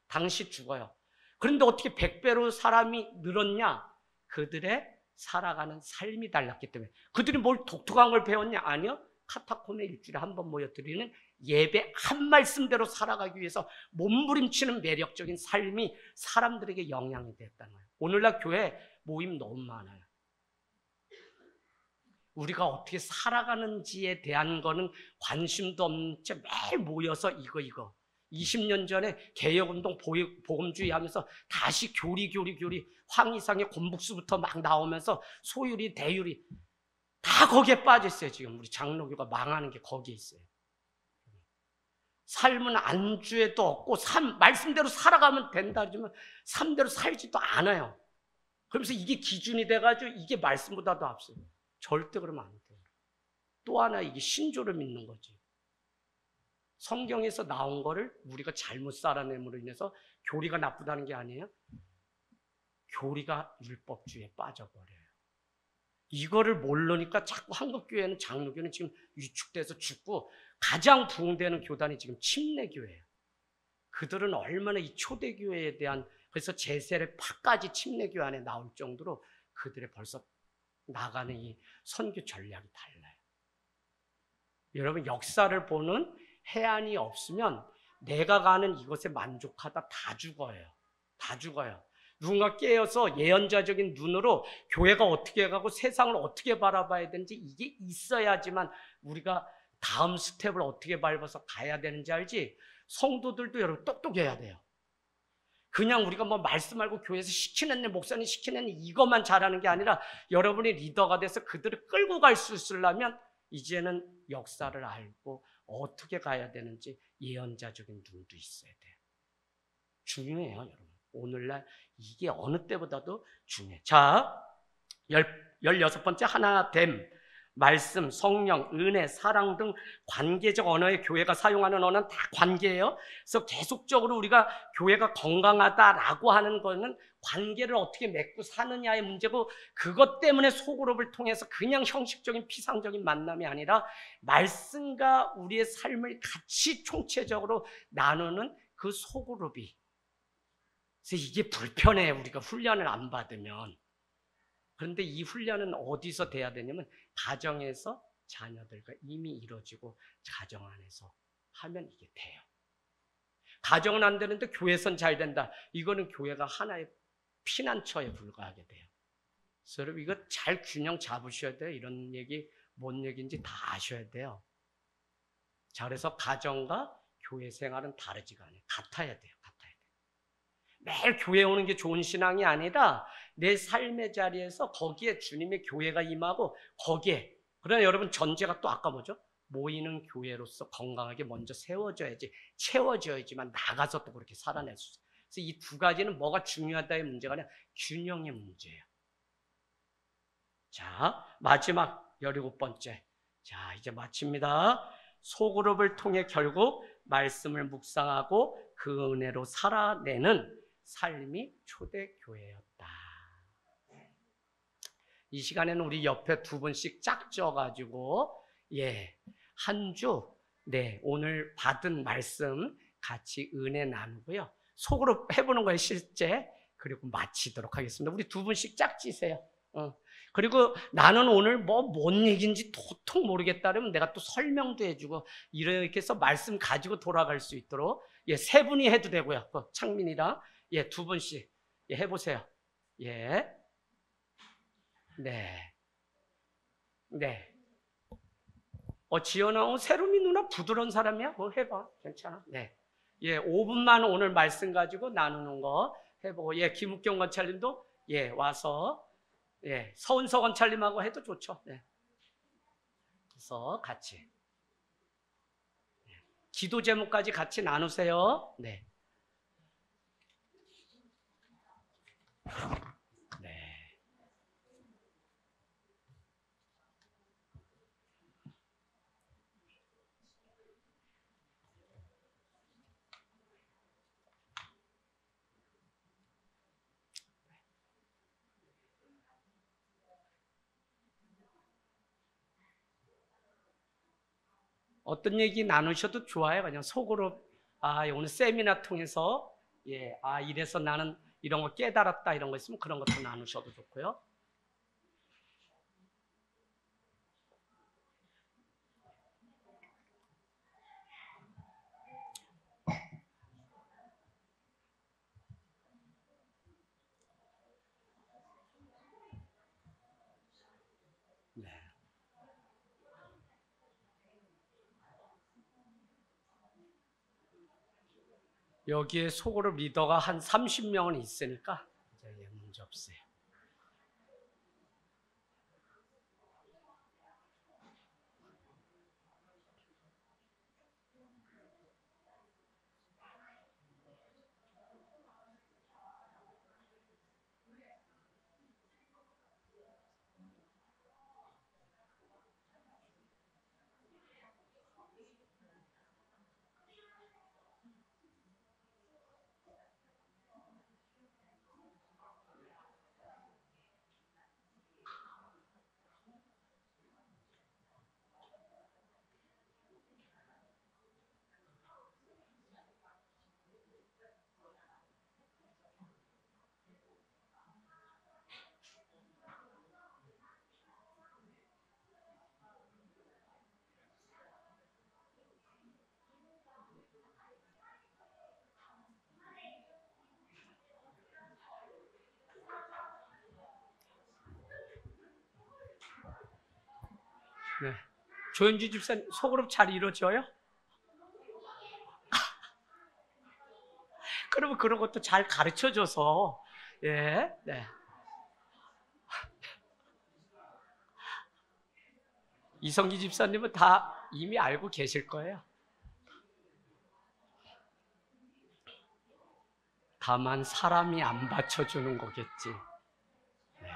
당시 죽어요. 그런데 어떻게 100배로 사람이 늘었냐? 그들의 살아가는 삶이 달랐기 때문에. 그들이 뭘 독특한 걸 배웠냐? 아니요. 카타콤에 일주일에 한 번 모여드리는 예배 한 말씀대로 살아가기 위해서 몸부림치는 매력적인 삶이 사람들에게 영향이 됐다는 거예요. 오늘날 교회 모임 너무 많아요. 우리가 어떻게 살아가는지에 대한 거는 관심도 없는 채 매일 모여서 이거 20년 전에 개혁운동 복음주의 하면서 다시 교리 황희상의 곤북수부터 막 나오면서 소율이 대율이 다 거기에 빠져 있어요. 지금 우리 장로교가 망하는 게 거기에 있어요. 삶은 안주에도 없고 말씀대로 살아가면 된다 하지만 삶대로 살지도 않아요. 그러면서 이게 기준이 돼가지고 이게 말씀보다도 앞서요. 절대 그러면 안 돼요. 또 하나 이게 신조를 믿는 거지. 성경에서 나온 거를 우리가 잘못 살아냄으로 인해서 교리가 나쁘다는 게 아니에요. 교리가 율법주의에 빠져버려요. 이거를 모르니까 자꾸 한국교회는 장로교는 지금 위축돼서 죽고 가장 부흥되는 교단이 지금 침례교회예요. 그들은 얼마나 이 초대교회에 대한 그래서 제세례 파까지 침례교회 안에 나올 정도로 그들의 벌써 나가는 이 선교 전략이 달라요. 여러분 역사를 보는 해안이 없으면 내가 가는 이것에 만족하다 다 죽어요. 다 죽어요. 누군가 깨어서 예언자적인 눈으로 교회가 어떻게 가고 세상을 어떻게 바라봐야 되는지 이게 있어야지만 우리가 다음 스텝을 어떻게 밟아서 가야 되는지 알지? 성도들도 여러분 똑똑해야 돼요. 그냥 우리가 뭐 말씀 말고 교회에서 시키는 일, 목사님 시키는 일 이것만 잘하는 게 아니라 여러분이 리더가 돼서 그들을 끌고 갈 수 있으려면 이제는 역사를 알고 어떻게 가야 되는지 예언자적인 눈도 있어야 돼요. 중요해요, 여러분. 오늘날 이게 어느 때보다도 중요해요. 자, 16번째 하나됨. 말씀, 성령, 은혜, 사랑 등 관계적 언어의 교회가 사용하는 언어는 다 관계예요. 그래서 계속적으로 우리가 교회가 건강하다라고 하는 거는 관계를 어떻게 맺고 사느냐의 문제고 그것 때문에 소그룹을 통해서 그냥 형식적인 피상적인 만남이 아니라 말씀과 우리의 삶을 같이 총체적으로 나누는 그 소그룹이 그래서 이게 불편해 우리가 훈련을 안 받으면. 그런데 이 훈련은 어디서 돼야 되냐면 가정에서 자녀들과 이미 이루어지고 가정 안에서 하면 이게 돼요. 가정은 안 되는데 교회선 잘 된다. 이거는 교회가 하나의 피난처에 불과하게 돼요. 그래서 여러분 이거 잘 균형 잡으셔야 돼요. 이런 얘기 뭔 얘기인지 다 아셔야 돼요. 자, 그래서 가정과 교회 생활은 다르지가 않아요. 같아야 돼요. 같아야 돼요. 매일 교회 오는 게 좋은 신앙이 아니라 내 삶의 자리에서 거기에 주님의 교회가 임하고 거기에 그러나 여러분 전제가 또 아까 뭐죠? 모이는 교회로서 건강하게 먼저 세워져야지 채워져야지만 나가서 또 그렇게 살아낼 수 있어요. 그래서 이 두 가지는 뭐가 중요하다의 문제가 아니라 균형의 문제예요. 자, 마지막 17번째. 자, 이제 마칩니다. 소그룹을 통해 결국 말씀을 묵상하고 그 은혜로 살아내는 삶이 초대교회였다. 이 시간에는 우리 옆에 두 분씩 짝져가지고 한 주 오늘 받은 말씀 같이 은혜 나누고요. 속으로 해보는 거예요, 실제. 그리고 마치도록 하겠습니다. 우리 두 분씩 짝지세요. 그리고 나는 오늘 뭔 얘기인지 도통 모르겠다 그러면 내가 또 설명도 해주고 이렇게 해서 말씀 가지고 돌아갈 수 있도록 세 분이 해도 되고요. 창민이랑 두 분씩 해보세요. 네. 지연아, 세롬이 누나 부드러운 사람이야? 해봐. 괜찮아. 5분만 오늘 말씀 가지고 나누는 거 해보고, 김욱경 관찰님도, 와서, 서은서 관찰님하고 해도 좋죠. 그래서 같이. 기도 제목까지 같이 나누세요. 네. 어떤 얘기 나누셔도 좋아요. 그냥 속으로 오늘 세미나 통해서 이래서 나는 이런 거 깨달았다 이런 거 있으면 그런 것도 나누셔도 좋고요. 여기에 속으로 리더가 한 30명은 있으니까 이제 문제 없어요. 조현주 집사님 소그룹 잘 이루어져요? 그러면 그런 것도 잘 가르쳐줘서 예, 네. 이성기 집사님은 다 이미 알고 계실 거예요. 다만 사람이 안 받쳐주는 거겠지. 네.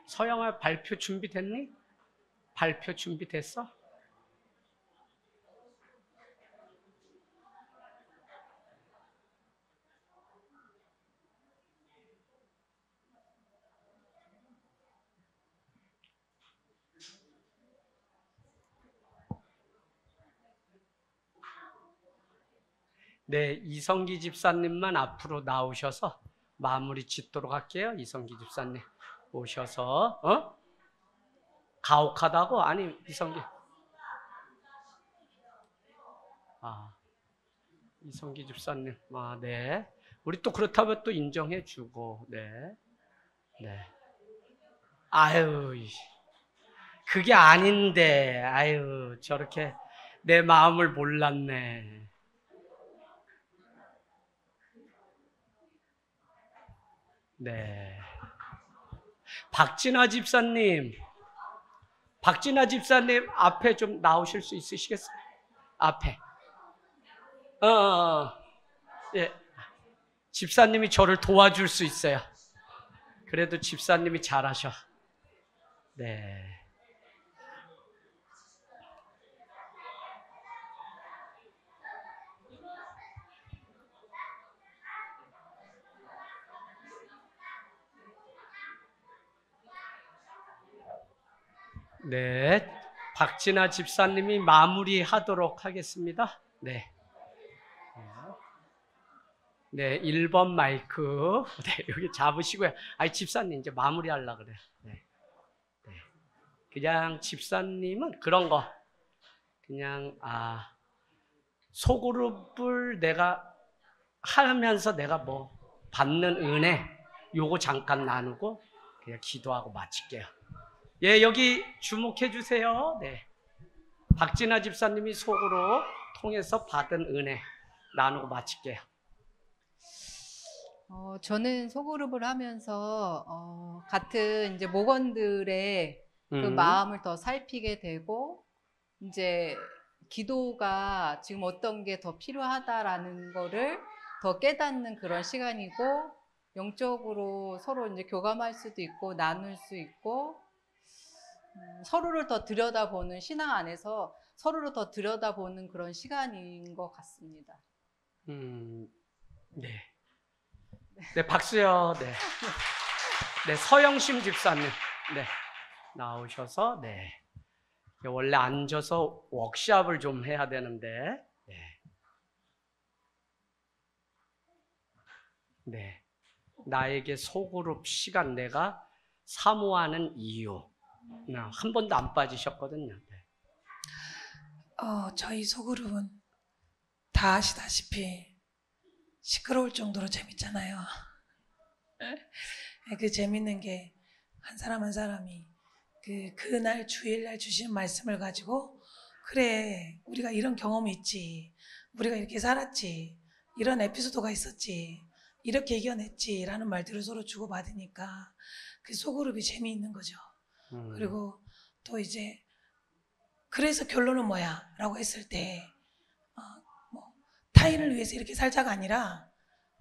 서영아 발표 준비됐니? 발표 준비됐어? 네, 이성기 집사님만 앞으로 나오셔서 마무리 짓도록 할게요. 이성기 집사님 오셔서 가혹하다고? 아니 이성기 이성기 집사님 네. 우리 또 그렇다면 또 인정해 주고 네. 아유 그게 아닌데 아유 저렇게 내 마음을 몰랐네. 네. 박진아 집사님 앞에 좀 나오실 수 있으시겠어요? 앞에. 예. 집사님이 저를 도와줄 수 있어요. 그래도 집사님이 잘하셔. 네. 네. 박진아 집사님이 마무리하도록 하겠습니다. 네. 네, 1번 마이크. 네, 여기 잡으시고요. 아니, 집사님 이제 마무리하려고 그래요. 네. 그냥 집사님은 그런 거. 그냥, 소그룹을 내가 하면서 내가 뭐 받는 은혜, 요거 잠깐 나누고 그냥 기도하고 마칠게요. 예, 여기 주목해 주세요. 네. 박진아 집사님이 소그룹 통해서 받은 은혜 나누고 마칠게요. 저는 소그룹을 하면서 같은 이제 목원들의 그 마음을 더 살피게 되고 이제 기도가 지금 어떤 게 더 필요하다라는 거를 더 깨닫는 그런 시간이고 영적으로 서로 이제 교감할 수도 있고 나눌 수 있고 서로를 더 들여다보는 신앙 안에서 서로를 더 들여다보는 그런 시간인 것 같습니다. 네. 네, 박수요. 네. 네, 서영심 집사님. 네. 나오셔서, 네. 원래 앉아서 워크숍을 좀 해야 되는데, 네. 네. 나에게 소그룹 시간 내가 사모하는 이유. 한 번도 안 빠지셨거든요. 네. 저희 소그룹은 다 아시다시피 시끄러울 정도로 재밌잖아요. 그 재밌는 게 한 사람 한 사람이 그날 주일날 주신 말씀을 가지고 그래 우리가 이런 경험이 있지 우리가 이렇게 살았지 이런 에피소드가 있었지 이렇게 이겨냈지 라는 말들을 서로 주고받으니까 그 소그룹이 재미있는 거죠. 그리고 또 이제 그래서 결론은 뭐야 라고 했을 때 타인을 위해서 이렇게 살자가 아니라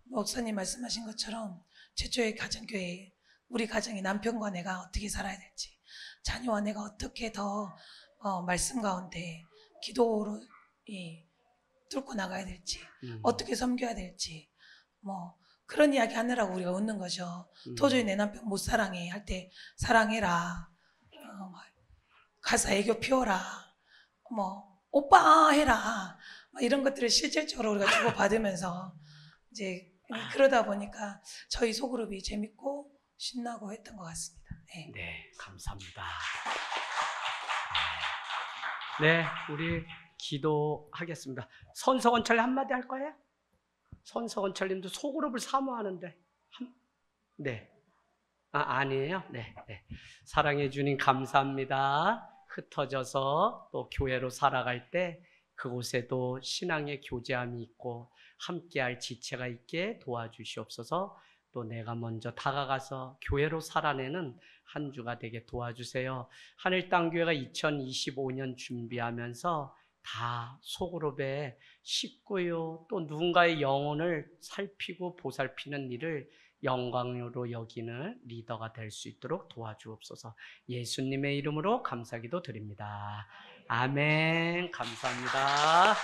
목사님 말씀하신 것처럼 최초의 가정교회 우리 가정이 남편과 내가 어떻게 살아야 될지 자녀와 내가 어떻게 더 말씀 가운데 기도로 뚫고 나가야 될지 어떻게 섬겨야 될지 뭐 그런 이야기 하느라고 우리가 웃는 거죠. 도저히 내 남편 못 사랑해 할 때 사랑해라 가서 애교 피워라 뭐 오빠 해라 이런 것들을 실질적으로 우리가 주고받으면서 이제 그러다 보니까 저희 소그룹이 재밌고 신나고 했던 것 같습니다. 네. 네, 감사합니다. 네, 우리 기도하겠습니다. 손석원철 한마디 할 거예요? 손석원철님도 소그룹을 사모하는데. 네. 아니에요? 네, 네. 사랑해 주님 감사합니다. 흩어져서 또 교회로 살아갈 때 그곳에도 신앙의 교제함이 있고 함께할 지체가 있게 도와주시옵소서. 또 내가 먼저 다가가서 교회로 살아내는 한 주가 되게 도와주세요. 하늘땅교회가 2025년 준비하면서 다 소그룹의 식구요, 또 누군가의 영혼을 살피고 보살피는 일을 영광으로 여기는 리더가 될 수 있도록 도와주옵소서. 예수님의 이름으로 감사기도 드립니다. 아멘. 감사합니다.